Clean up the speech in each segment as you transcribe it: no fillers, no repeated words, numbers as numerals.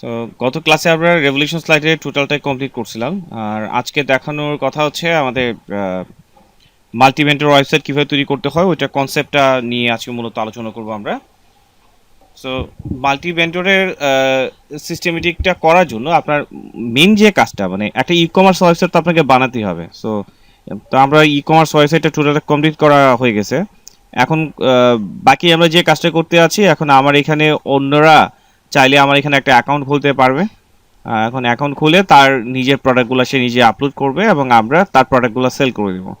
So গত ক্লাসে আমরা রেভলিউশন স্লাইডের টোটালটাই কমপ্লিট করছিলাম, আর আজকে দেখানোর কথা হচ্ছে আমাদের মাল্টিভেন্ডর ওয়েবসাইট কীভাবে তৈরি করতে হয় ওইটা কনসেপ্টটা নিয়ে আজকে মূলত আলোচনা করব আমরা। সো মাল্টিভেন্ডরের সিস্টেমেটিকটা করার জন্য আপনার মেন যে কাজটা মানে একটা ই কমার্স ওয়েবসাইট তো আপনাকে বানাতেই হবে। তো আমরা ই কমার্স ওয়েবসাইটটা টোটালটা কমপ্লিট করা হয়ে গেছে। এখন বাকি আমরা যে কাজটা করতে আছি, এখন আমার এখানে অন্যরা চাইলে আমার এখানে একটা অ্যাকাউন্ট খুলতে পারবে। এখন অ্যাকাউন্ট খুলে তার নিজের প্রোডাক্টগুলো সে নিজে আপলোড করবে এবং আমরা তার প্রোডাক্টগুলো সেল করে দেবো,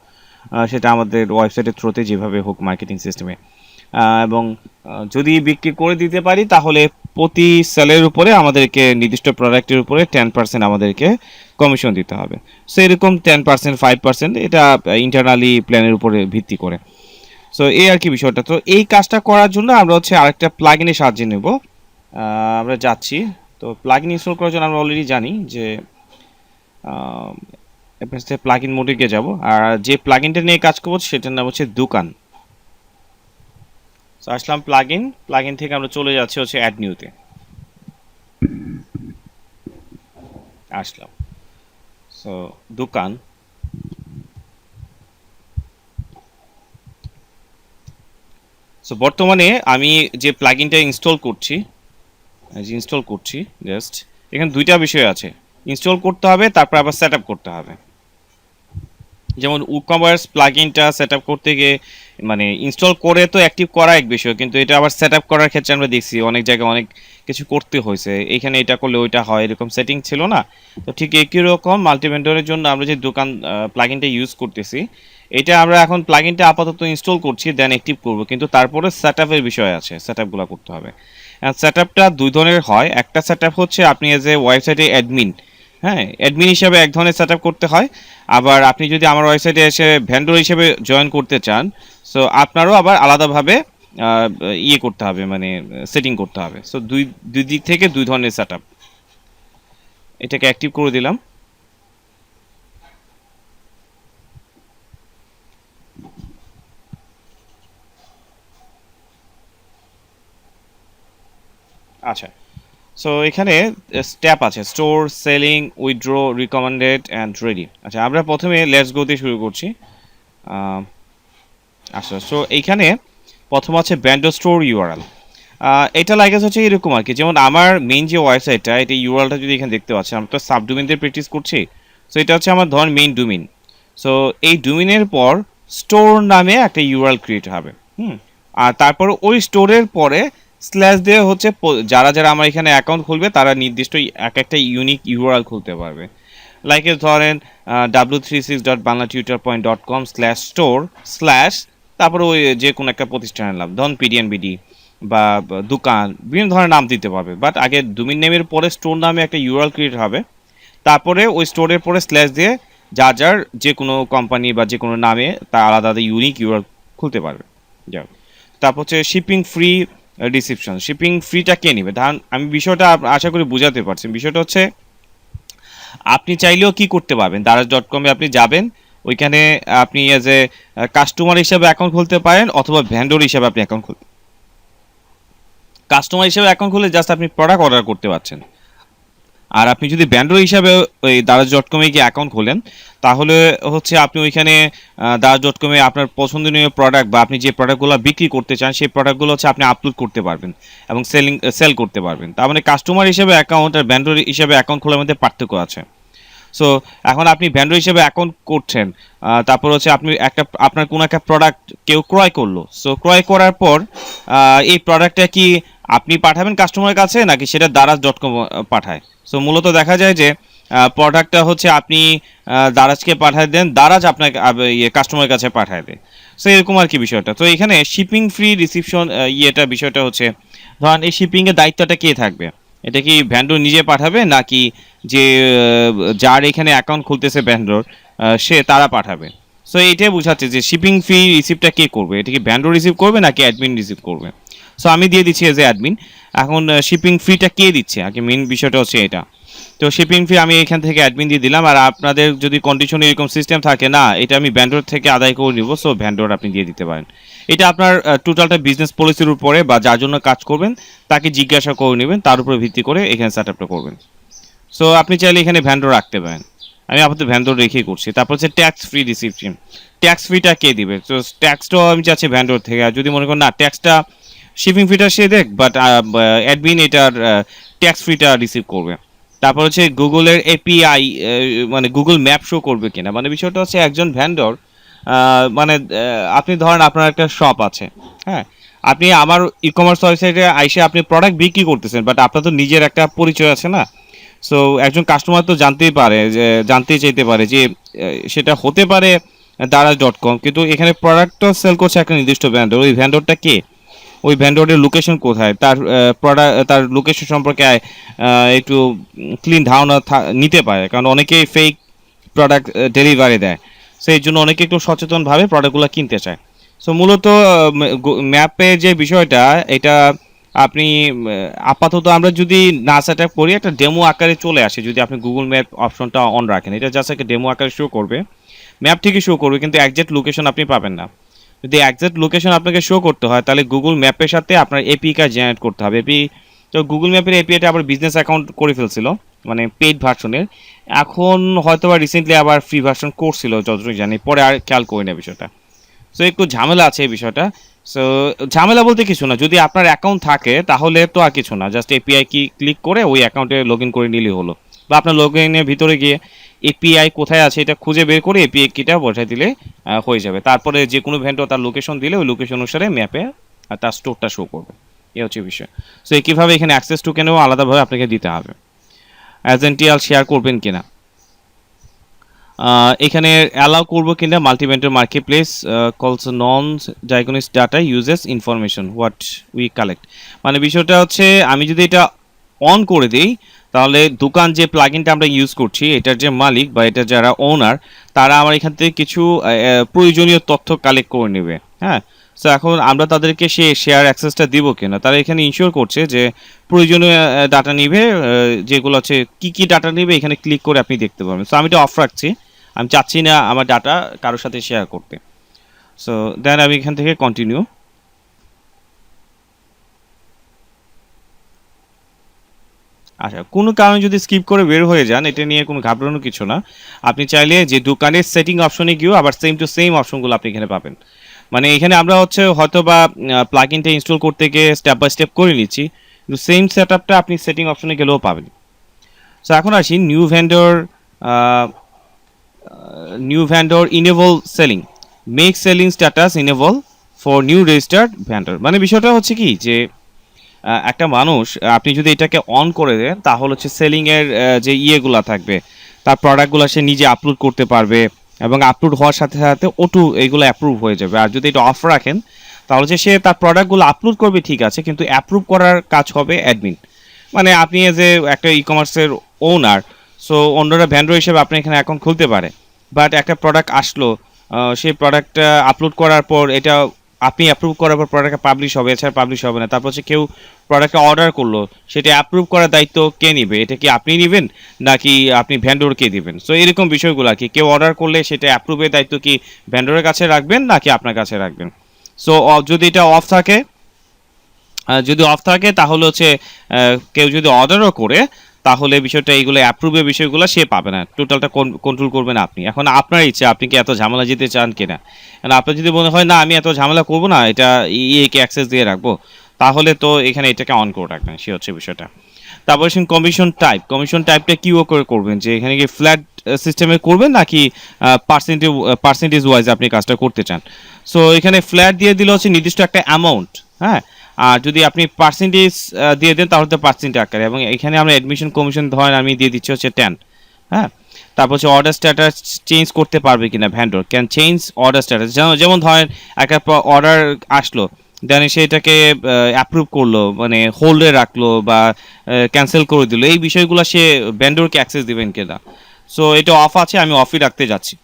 সেটা আমাদের ওয়েবসাইটের থ্রুতে যেভাবে হোক মার্কেটিং সিস্টেমে। এবং যদি বিক্রি করে দিতে পারি তাহলে প্রতি সেলের উপরে আমাদেরকে নির্দিষ্ট প্রোডাক্টের উপরে 10% আমাদেরকে কমিশন দিতে হবে। সো এরকম 10%, 5% এটা ইন্টারনালি প্ল্যানের উপরে ভিত্তি করে। সো এই আর কি বিষয়টা। তো এই কাজটা করার জন্য আমরা হচ্ছে আরেকটা প্লাগইনের সাহায্য নেব। আমরা যাচ্ছি, তো প্লাগইন ইনস্টল করার জন্য আমরা অলরেডি জানি যে প্লাগইন মোডে গিয়ে যাব, আর যে প্লাগইনটা নিয়ে কাজ করবো সেটার নাম হচ্ছে দোকান। তো আসলাম প্লাগইন থেকে আমরা চলে যাচ্ছি হচ্ছে অ্যাড নিউতে আসলাম। সো দোকান, সো বর্তমানে আমি যে প্লাগইনটা ইনস্টল করছি জাস্ট এখানে দুইটা বিষয় আছে, ইনস্টল করতে হবে তারপর আবার সেট করতে হবে। যেমন উকমার্স প্লাগইনটা সেট করতে গিয়ে মানে ইনস্টল করে তো অ্যাক্টিভ করা এক বিষয়, কিন্তু এটা আবার সেট করার ক্ষেত্রে আমরা দেখছি অনেক জায়গায় অনেক কিছু করতে হয়েছে, এখানে এটা করলে ওইটা হয়, এরকম সেটিং ছিল না। তো ঠিক একই রকম মাল্টিভেন্ডরের জন্য আমরা যে দোকান প্লাগইনটা ইউজ করতেছি, এটা আমরা এখন প্লাগইনটা আপাতত ইনস্টল করছি, দেন অ্যাক্টিভ করব, কিন্তু তারপরে সেট বিষয় আছে, সেট করতে হবে। সেট দুই ধরনের হয়। একটা সেট হচ্ছে আপনি এজ এ ওয়েবসাইটে অ্যাডমিন, হ্যাঁ অ্যাডমিন হিসাবে এক ধরনের সেট করতে হয়। আবার আপনি যদি আমার ওয়েবসাইটে এসে ভেন্ডর হিসেবে জয়েন করতে চান, সো আপনারও আবার আলাদাভাবে ইয়ে করতে হবে, মানে সেটিং করতে হবে। সো দুই দুই দিক থেকে দুই ধরনের সেট এটাকে অ্যাক্টিভ করে দিলাম। আচ্ছা, সো এখানে স্টেপ আছে store, selling, withdraw, recommended and ready. আচ্ছা, আমরা প্রথমে লেটস গো দিয়ে শুরু করছি। আচ্ছা, সো এইখানে প্রথম আছে ভেন্ডর স্টোর ইউআরএল। এটা লাগে হচ্ছে এরকম আর কি, যেমন আমার মেইন যে ওয়েবসাইটটা, এটা ইউআরএলটা যদি এখানে দেখতে পাচ্ছি, আমি তো সাবডোমেন দিয়ে প্র্যাকটিস করছি। সো এটা হচ্ছে আমার ধর মেইন ডোমেইন। সো এই ডোমেইনের পর স্টোর নামে একটা ইউআরএল ক্রিয়েট হবে। আর তারপর ওই স্টোরের পরে স্ল্যাশ দিয়ে হচ্ছে যারা যারা আমার এখানে অ্যাকাউন্ট খুলবে তারা নির্দিষ্ট এক একটা ইউনিক ইউআরএল খুলতে পারবে। লাইক ধরেন w36.banglatutor.com/store/ তারপরে ওই যে কোনো একটা প্রতিষ্ঠানের নাম, ধরুন পিডিএনবিডি বা দোকান, বিভিন্ন ধরনের নাম দিতে পারবে। বাট আগে ডোমেইন নেমের পরে স্টোর নামে একটা ইউআরএল ক্রিয়েট হবে, তারপরে ওই স্টোরের পরে স্ল্যাশ দিয়ে যার যে কোনো কোম্পানি বা যে কোনো নামে তা আলাদা আলাদা ইউনিক ইউআরএল খুলতে পারবে। যাও, তারপর হচ্ছে শিপিং ফ্রি রিসিপশন। শিপিং ফ্রিটা কে নেবে? ধরুন আমি বিষয়টা আশা করি বুঝাতে পারছি। বিষয়টা হচ্ছে আপনি চাইলেও কি করতে পারবেন, দারাজ.com-এ আপনি যাবেন, ওইখানে আপনি এজ এ কাস্টমার হিসাবে অ্যাকাউন্ট খুলতে পারেন অথবা ভেন্ডর হিসাবে আপনি অ্যাকাউন্ট খুলতে। কাস্টমার হিসাবে অ্যাকাউন্ট খুলে জাস্ট আপনি প্রোডাক্ট অর্ডার করতে পারছেন। আর আপনি যদি ভেন্ডর হিসাবে ওই দারাজ.com-এ গিয়ে অ্যাকাউন্ট খোলেন, তাহলে হচ্ছে আপনি ওইখানে দারাজ.com-এ আপনার পছন্দনীয় প্রোডাক্ট বা আপনি যে প্রোডাক্টগুলো বিক্রি করতে চান সেই প্রোডাক্টগুলো হচ্ছে আপনি আপলোড করতে পারবেন এবং সেল করতে পারবেন। তার মানে কাস্টমার হিসেবে অ্যাকাউন্ট আর ভেন্ডর হিসেবে অ্যাকাউন্ট খোলার মধ্যে পার্থক্য আছে। সো এখন আপনি ভেন্ডর হিসেবে অ্যাকাউন্ট করছেন, তারপর হচ্ছে আপনি আপনার কোনো একটা প্রোডাক্ট কেউ ক্রয় করলো। সো ক্রয় করার পর এই প্রোডাক্টটা কি আপনি পাঠাবেন কাস্টমারের কাছে নাকি সেটা দারাজ.com পাঠায়? সো মূলত দেখা যায় যে প্রোডাক্টটা হচ্ছে আপনি দারাজকে পাঠায় দেন, দারাজ আপনাকে কাস্টমারের কাছে পাঠায় দেয়। সো এরকম আর কি বিষয়টা। তো এখানে শিপিং ফ্রি রিসিপশন বিষয়টা হচ্ছে, ধরেন এই শিপিংয়ের দায়িত্বটা কে থাকবে? এটা কি ভেন্ডর নিজে পাঠাবে নাকি যে যার এখানে অ্যাকাউন্ট খুলতেছে ভেন্ডর সে তারা পাঠাবে? সো এইটাই বোঝাচ্ছে যে শিপিং ফি রিসিপ্টটা কে করবে, এটা কি ভেন্ডর রিসিভ করবে নাকি অ্যাডমিন রিসিভ করবে? সো আমি দিয়ে দিচ্ছি এজ এ অ্যাডমিন। এখন শিপিং ফিটা কে দিচ্ছে আগে, মেইন বিষয়টা হচ্ছে এটা। তো শিপিং ফি আমি এখান থেকে অ্যাডমিন দিয়ে দিলাম। আর আপনাদের যদি কন্ডিশনে এরকম সিস্টেম থাকে না এটা আমি ভেন্ডর থেকে আদায় করে নিব, সো ভেন্ডর আপনি দিয়ে দিতে পারেন। এটা আপনার টোটালটা বিজনেস পলিসির উপরে বা যার জন্য কাজ করবেন তাকে জিজ্ঞাসা করে নেবেন, তার উপরে ভিত্তি করে এখানে সেট আপটা করবেন। সো আপনি চাইলে এখানে ভ্যান্ডর রাখতে পারেন, আমি আপাতত ভ্যান্ডর রেখেই করছি। তারপর হচ্ছে ট্যাক্স ফ্রি রিসিপশন, ট্যাক্স ফ্রিটা কে দিবে? তো ট্যাক্সটাও আমি চাচ্ছি ভ্যান্ডর থেকে। আর যদি মনে করেন না ট্যাক্সটা শিপিং ফিটা সে দেখ, বাট অ্যাডমিন এটার ট্যাক্স ফ্রিটা রিসিভ করবে। তারপর হচ্ছে গুগলের এপিআই, মানে গুগল ম্যাপ শো করবে কিনা। মানে বিষয়টা হচ্ছে একজন ভ্যান্ডর, মানে আপনি ধরেন আপনার একটা শপ আছে, হ্যাঁ, আপনি আমার ই কমার্স ওয়েবসাইটে আইসে আপনি প্রোডাক্ট বিক্রি করতেছেন, বাট আপনার তো নিজের একটা পরিচয় আছে না। সো একজন কাস্টমার তো জানতেই পারে, যে জানতেই চাইতে পারে যে সেটা হতে পারে দারাজ.com, কিন্তু এখানে প্রোডাক্টটা সেল করছে একটা নির্দিষ্ট ভ্যান্ডর। ওই ভ্যান্ডরটা কে, ওই ভ্যান্ডরের লোকেশন কোথায়, তার প্রোডাক্ট, তার লোকেশন সম্পর্কে একটু ক্লিন ধারণা নিতে পারে, কারণ অনেকেই ফেক প্রোডাক্ট ডেলিভারি দেয়। সো এই জন্য অনেকে একটু সচেতনভাবে প্রোডাক্টগুলো কিনতে চায়। সো মূলত ম্যাপে যে বিষয়টা, এটা আপনি আপাতত আমরা যদি না সেট আপ করি, একটা ডেমো আকারে চলে আসে যদি আপনি গুগল ম্যাপ অপশনটা অন রাখেন। এটা জাস্ট একটা ডেমো আকারে শো করবে, ম্যাপ ঠিকই শো করবে, কিন্তু একজ্যাক্ট লোকেশন আপনি পাবেন না। যদি একজ্যাক্ট লোকেশন আপনাকে শো করতে হয়, তাহলে গুগল ম্যাপের সাথে আপনার এপিআই জেনারেট করতে হবে। তো গুগল ম্যাপের এপিআইটা আবার বিজনেস অ্যাকাউন্ট করে ফেলছিল, মানে পেইড ভার্সনের। এখন হয়তো বা রিসেন্টলি আবার ফ্রি ভার্সন করছিল যতটুকু জানি, পরে আর খেয়াল করি না বিষয়টা। সো একটু ঝামেলা আছে এই বিষয়টা। সো ঝামেলা বলতে কিছু না, যদি আপনার অ্যাকাউন্ট থাকে তাহলে তো আর কিছু না, জাস্ট এপিআই কি ক্লিক করে ওই অ্যাকাউন্টে লগ ইন করে নিলেই হলো। বা আপনার লগ ইনের ভিতরে গিয়ে এপিআই কোথায় আছে এটা খুঁজে বের করে এপিআই কিটা বসাই দিলে হয়ে যাবে। তারপরে যে কোনো ভেন্ডর তার লোকেশন দিলে ওই লোকেশন অনুসারে ম্যাপে তার স্টোরটা শো করবে। এই হচ্ছে বিষয়। সো কীভাবে এখানে অ্যাক্সেস টোকেনও আলাদাভাবে আপনাকে দিতে হবে। অ্যাজেন্টিয়াল শেয়ার করবেন কিনা, এখানে অ্যালাউ করবো কিনা মাল্টিভেন্ডর marketplace calls non diagnostic data uses information what we collect. মানে বিষয়টা হচ্ছে আমি যদি এটা অন করে দিই, তাহলে দোকান যে প্লাগইনটা আমরা ইউজ করছি এটার যে মালিক বা এটা যারা ওনার, তারা আমার এখান থেকে কিছু প্রয়োজনীয় তথ্য কালেক্ট করে নেবে। হ্যাঁ, সো এখন আমরা তাদেরকে সে শেয়ার অ্যাক্সেসটা দিব কিনা, তারা এখানে ইনশিওর করছে যে প্রয়োজনীয় ডাটা নিবে, যেগুলো হচ্ছে কী কী ডাটা নিবে এখানে ক্লিক করে আপনি দেখতে পাবেন। সো আমি এটা অফ রাখছি, আমি চাচ্ছি না আমার ডাটা কারোর সাথে শেয়ার করতে। সো দেন আমি এখান থেকে কন্টিনিউ। আচ্ছা, কোনো কারণে যদি স্কিপ করে বের হয়ে যান, এটা নিয়ে কোনো ঘাবড়ানোর কিছু না। আপনি চাইলে যে দোকানের সেটিং অপশনে গিয়েও আবার সেম টু সেম অপশনগুলো আপনি এখানে পাবেন। মানে এখানে আমরা হচ্ছে হয়তো বা প্লাগইনটা ইনস্টল করতে গিয়ে স্টেপ বাই স্টেপ করে নিচ্ছি, কিন্তু সেম সেট আপটা আপনি সেটিং অপশনে গেলেও পাবেন। সো এখন আসি new vendor enable selling, make selling status enable for new registered vendor. মানে বিষয়টা হচ্ছে কি যে একটা মানুষ আপনি যদি এটাকে অন করে দেন, তাহলে হচ্ছে সেলিংয়ের যে ইয়েগুলো থাকবে, তার প্রোডাক্টগুলো সে নিজে আপলোড করতে পারবে, এবং আপলোড হওয়ার সাথে সাথে ওটু এইগুলো অ্যাপ্রুভ হয়ে যাবে। আর যদি এটা অফ রাখেন, তাহলে হচ্ছে সে তার প্রোডাক্টগুলো আপলোড করবে ঠিক আছে, কিন্তু অ্যাপ্রুভ করার কাজ হবে অ্যাডমিন। মানে আপনি এজ এ একটা ই কমার্সের ওনার, সো অন্যরা ভ্যান্ডর হিসেবে আপনি এখানে অ্যাকাউন্ট খুলতে পারে, বাট একটা প্রোডাক্ট আসলো, সেই প্রোডাক্টটা আপলোড করার পর এটা আপনি অ্যাপ্রুভ করার পর প্রোডাক্টটা পাবলিশ হবে, এছাড়া পাবলিশ হবে না। তারপর হচ্ছে কেউ প্রোডাক্টটা অর্ডার করলো, সেটা অ্যাপ্রুভ করার দায়িত্ব কে নেবে? এটা কি আপনি নেবেন নাকি আপনি ভ্যান্ডরকে দিবেন? সো এরকম বিষয়গুলো আর কি, কেউ অর্ডার করলে সেটা অ্যাপ্রুভের দায়িত্ব কি ভ্যান্ডরের কাছে রাখবেন নাকি আপনার কাছে রাখবেন? সো যদি এটা অফ থাকে, তাহলে হচ্ছে কেউ যদি অর্ডারও করে, তাহলে বিষয়টা এইগুলো অ্যাপ্রুভের বিষয়গুলো সে পাবে না, টোটালটা কন্ট্রোল করবেন আপনি। এখন আপনার ইচ্ছা আপনি কি এত ঝামেলা যেতে চান কিনা। কারণ আপনার যদি মনে হয় না আমি এত ঝামেলা করবো না, এটা ইএকে অ্যাক্সেস দিয়ে রাখবো, তাহলে তো এখানে এটাকে অন করে রাখবেন, সে হচ্ছে বিষয়টা। তারপর কমিশন টাইপটা কি করে করবেন, যে এখানে কি ফ্ল্যাট সিস্টেমে করবেন নাকি পার্সেন্টেজ ওয়াইজ আপনি কাজটা করতে চান। সো এখানে ফ্ল্যাট দিয়ে দিলে হচ্ছে নির্দিষ্ট একটা অ্যামাউন্ট, হ্যাঁ, আর যদি আপনি পার্সেন্টেজ দিয়ে দেন তাহলে তো পার্সেন্ট আকারে। এবং এখানে আমরা অ্যাডমিশন কমিশন ধরেন আমি দিয়ে দিচ্ছি হচ্ছে 10। হ্যাঁ, তারপর হচ্ছে অর্ডার স্ট্যাটাস চেঞ্জ করতে পারবে কিনা vendor, can change order status. যেমন ধরেন একটা অর্ডার আসলো, দেন সেটাকে অ্যাপ্রুভ করলো, মানে হোল্ডে রাখলো বা ক্যান্সেল করে দিল, এই বিষয়গুলো সে ভ্যান্ডরকে অ্যাক্সেস দিবেন কিনা। সো এটা অফ আছে, আমি অফই রাখতে যাচ্ছি।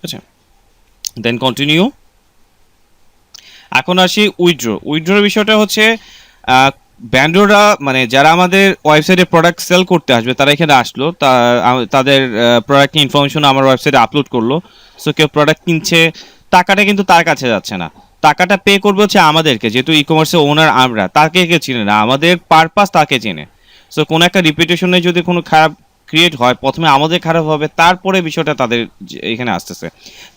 আচ্ছা, দেন কন্টিনিউ। এখন আসি উইথড্রোর বিষয়টা হচ্ছে ভ্যান্ডররা, মানে যারা আমাদের ওয়েবসাইটে প্রোডাক্ট সেল করতে আসবে, তারা এখানে আসলো, তাদের প্রোডাক্ট ইনফরমেশন আমার ওয়েবসাইটে আপলোড করলো। সো কেউ প্রোডাক্ট কিনছে, টাকাটা কিন্তু তার কাছে যাচ্ছে না, টাকাটা পে করবে হচ্ছে আমাদেরকে, যেহেতু ই কমার্সের ওনার আমরা, তাকে কে চিনে না, আমাদের পারপাস তাকে চেনে। সো কোনো একটা রিপিটেশনে যদি কোনো খারাপ ক্রিয়েট হয়, প্রথমে আমাদের খারাপ হবে, তারপরে বিষয়টা তাদের এখানে আসতেছে।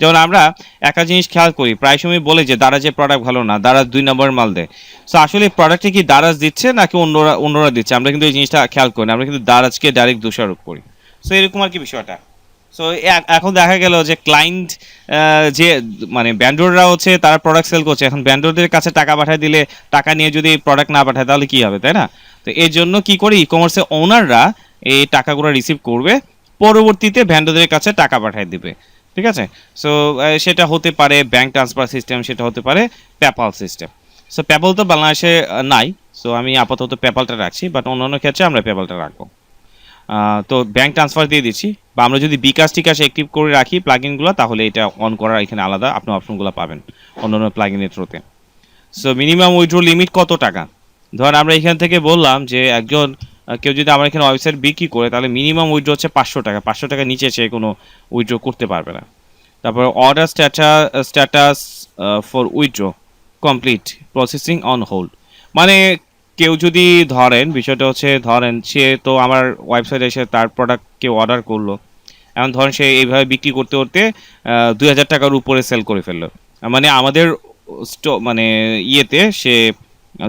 যেমন আমরা একটা জিনিস খেয়াল করি, প্রায় সময় বলে যে দারাজের প্রোডাক্ট ভালো না, দারাজ 2 নম্বর মাল দেয়। সো আসলে প্রোডাক্টে কি দারাজ দিচ্ছে নাকি অন্যরা অন্যরা দিচ্ছে, আমরা কিন্তু এই জিনিসটা খেয়াল করি না, আমরা কিন্তু দারাজকে ডাইরেক্ট দোষারোপ করি। সো এরকম আর কি বিষয়টা। সো এখন দেখা গেল যে ক্লায়েন্ট, যে মানে ব্যান্ডোররা হচ্ছে তারা প্রোডাক্ট সেল করছে, এখন ব্যান্ডোরদের কাছে টাকা পাঠিয়ে দিলে টাকা নিয়ে যদি প্রোডাক্ট না পাঠায় তাহলে কি হবে, তাই না? তো এর জন্য কি করে ই কমার্সের ওনাররা এই টাকাগুলো রিসিভ করবে, পরবর্তীতে ভ্যান্ডোরদের কাছে টাকা পাঠিয়ে দিবে। ঠিক আছে? সো সেটা হতে পারে ব্যাংক ট্রান্সফার সিস্টেম, সেটা হতে পারে পেপ্যাল সিস্টেম। সো পেপ্যাল তো বাংলাদেশে নাই, সো আমি আপাতত পেপ্যালটা রাখছি, বাট অন্যান্য ক্ষেত্রে আমরা পেপ্যালটা রাখবো। তো ব্যাংক ট্রান্সফার দিয়ে দিচ্ছি, বা আমরা যদি বিকাশ টিকাশ অ্যাক্টিভ করে রাখি প্লাগইনগুলো, তাহলে এটা অন করার এখানে আলাদা আপনি অপশনগুলো পাবেন অন্যান্য প্লাগইনের থ্রুতে। সো মিনিমাম উইথড্র লিমিট কত টাকা? ধর আমরা এখান থেকে বললাম যে একজন কেউ যদি আমার এখানে ওয়েবসাইট বিক্রি করে, তাহলে মিনিমাম উইথড্র হচ্ছে 500 টাকা, 500 টাকার নিচে সে কোনো উইথড্র করতে পারবে না। তারপর order status for withdraw complete, processing on hold. মানে কেউ যদি ধরেন, বিষয়টা হচ্ছে ধরেন সে তো আমার ওয়েবসাইটে এসে তার প্রোডাক্ট কেউ অর্ডার করলো, এখন ধরেন সে এইভাবে বিক্রি করতে করতে 2,000 টাকার উপরে সেল করে ফেললো, মানে আমাদের মানে ইয়েতে সে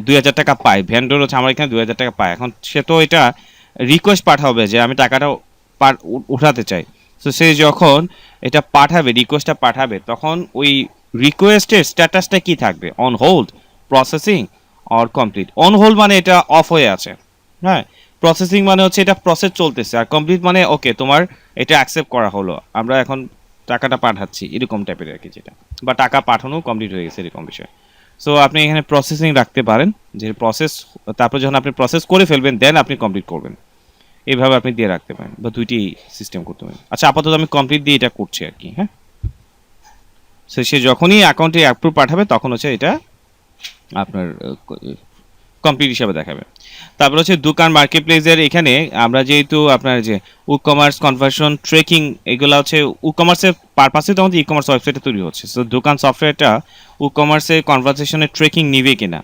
2,000 টাকা পায়, ভ্যান্ডর হচ্ছে আমার এখানে 2,000 টাকা পায়। এখন সে তো এটা রিকোয়েস্ট পাঠাবে যে আমি টাকাটা উঠাতে চাই। তো সে যখন এটা পাঠাবে, রিকোয়েস্টটা পাঠাবে, তখন ওই রিকোয়েস্টের স্ট্যাটাসটা কি থাকবে? On hold, processing or complete. On hold মানে এটা অফ হয়ে আছে, হ্যাঁ। প্রসেসিং মানে হচ্ছে এটা প্রসেস চলতেছে, আর কমপ্লিট মানে ওকে তোমার এটা অ্যাকসেপ্ট করা হলো, আমরা এখন টাকাটা পাঠাচ্ছি, এরকম টাইপের আর কি, যেটা বা টাকা পাঠানো কমপ্লিট হয়ে গেছে এরকম বিষয়। সো আপনি এখানে প্রসেসিং রাখতে পারেন, যে প্রসেস, তারপর যখন আপনি প্রসেস করে ফেলবেন দেন আপনি কমপ্লিট করবেন, এইভাবে আপনি দিয়ে রাখতে পারেন, বা দুইটি সিস্টেম করতে পারেন। আচ্ছা আপাতত আমি কমপ্লিট দিয়ে এটা করছি আর কি, হ্যাঁ। সে যখনই অ্যাকাউন্টে অ্যাপ্রুভ পাঠাবে তখন হচ্ছে এটা আপনার কমপ্লিট হিসাবে দেখাবে। তারপর হচ্ছে দোকান মার্কেট প্লেসের এখানে আমরা যেহেতু আপনার যে ই কমার্স কনভার্সন ট্রেকিং, এগুলো হচ্ছে ই কমার্সের পারপাসে তো আমাদের ই কমার্স ওয়েবসাইটে তৈরি হচ্ছে। সো দোকান সফটওয়্যারটা ই কমার্সের কনভার্সেশনের ট্রেকিং নিবে কিনা,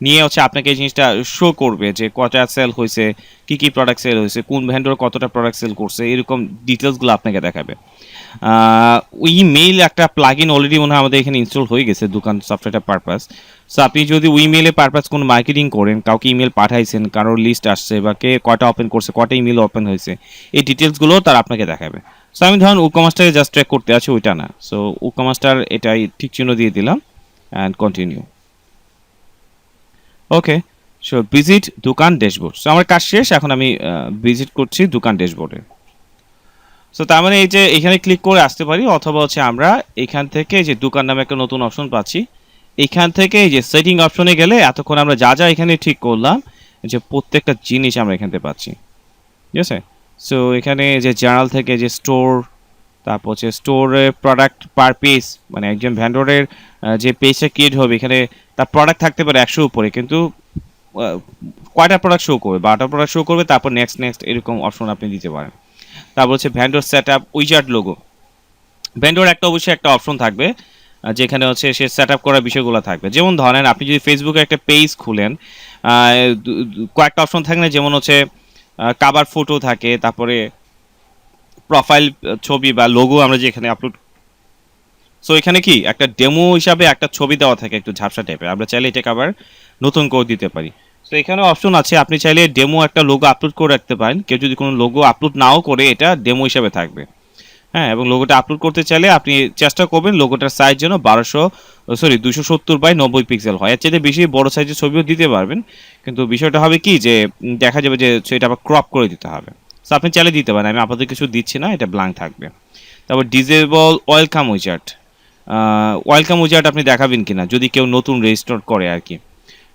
নিয়ে হচ্ছে আপনাকে এই জিনিসটা শো করবে যে কটা সেল হয়েছে, কী কী প্রোডাক্ট সেল হয়েছে, কোন ভ্যান্ডর কতটা প্রোডাক্ট সেল করছে, এরকম ডিটেলসগুলো আপনাকে দেখাবে। ওই মেইল একটা প্লাগ ইন অলরেডি মনে হয় আমাদের এখানে ইনস্টল হয়ে গেছে দোকান সফটওয়্যারটা পারপাস। সো আপনি যদি ওই মেলে পারপাস কোনো মার্কেটিং করেন, কাউকে ইমেল পাঠাইছেন, কারোর লিস্ট আসছে, বা কে কয়টা ওপেন করছে, কটা ইমেল ওপেন হয়েছে, এই ডিটেলসগুলো তারা আপনাকে দেখাবে। সো আমি ধরুন ই কমার্সটাকে জাস্ট ট্র্যাক করতে আছি, ওইটা না। সো ই কমার্সটার এটাই ঠিক চিহ্ন দিয়ে দিলাম and continue. Okay, so visit দোকান ড্যাশবোর্ড। সো আমার কাজ শেষ, এখন আমি ভিজিট করছি দোকান ড্যাশবোর্ডে। সো তার মানে এই যে এখানে ক্লিক করে আসতে পারি, অথবা হচ্ছে আমরা এখান থেকে যে দোকান নামে একটা নতুন অপশন পাচ্ছি, এখান থেকে এই যে সেটিং অপশনে গেলে এতক্ষণ আমরা যা যা এখানে ঠিক করলাম, যে প্রত্যেকটা জিনিস আমরা এখান থেকে পাচ্ছি, ঠিক আছে। সো এখানে যে জার্নাল থেকে যে স্টোর, তারপর হচ্ছে স্টোরে প্রোডাক্ট পার পেজ, মানে একজন ভ্যান্ডরের যে পেজটা ক্রিয়েট হবে, এখানে তার প্রোডাক্ট থাকতে পারে 100 উপরে, কিন্তু কয়টা প্রোডাক্ট শো করবে, 12টা প্রোডাক্ট শো করবে, তারপর নেক্সট নেক্সট এরকম অপশন আপনি দিতে পারেন। তারপর হচ্ছে vendor set up wizard logo, vendor একটা অবশ্যই একটা অপশন থাকবে যেখানে হচ্ছে সে সেট আপ করার বিষয়গুলো থাকবে। যেমন ধরেন আপনি যদি ফেসবুকে একটা পেজ খুলেন, কয়েকটা অপশন থাকে না, যেমন হচ্ছে কাভার ফটো থাকে, তারপরে প্রোফাইল ছবি বা লোগো আমরা যেখানে আপলোড। সো এখানে কি একটা ডেমো হিসাবে একটা ছবি দেওয়া থাকে একটু ঝাপসা টাইপের, আমরা চাইলে এটাকে আবার নতুন করে দিতে পারি। সো এখানে অপশন আছে, আপনি চাইলে ডেমো একটা লোগো আপলোড করে রাখতে পারেন, কেউ যদি কোনো লোগো আপলোড নাও করে এটা ডেমো হিসাবে থাকবে, হ্যাঁ। এবং লোগোটা আপলোড করতে চাইলে আপনি চেষ্টা করবেন লোগোটার সাইজ যেন 270 পিক্সেল হয়, এর চাইতে বেশি বড় সাইজের ছবিও দিতে পারবেন, কিন্তু বিষয়টা হবে কি যে দেখা যাবে যে সেটা আবার ক্রপ করে দিতে হবে। সো আপনি চাইলে দিতে পারেন, আমি আপাতত কিছু দিচ্ছি না, এটা ব্ল্যাঙ্ক থাকবে। তারপর disable welcome wizard, welcome wizard আপনি দেখাবেন কিনা যদি কেউ নতুন রেজিস্টার করে আর কি।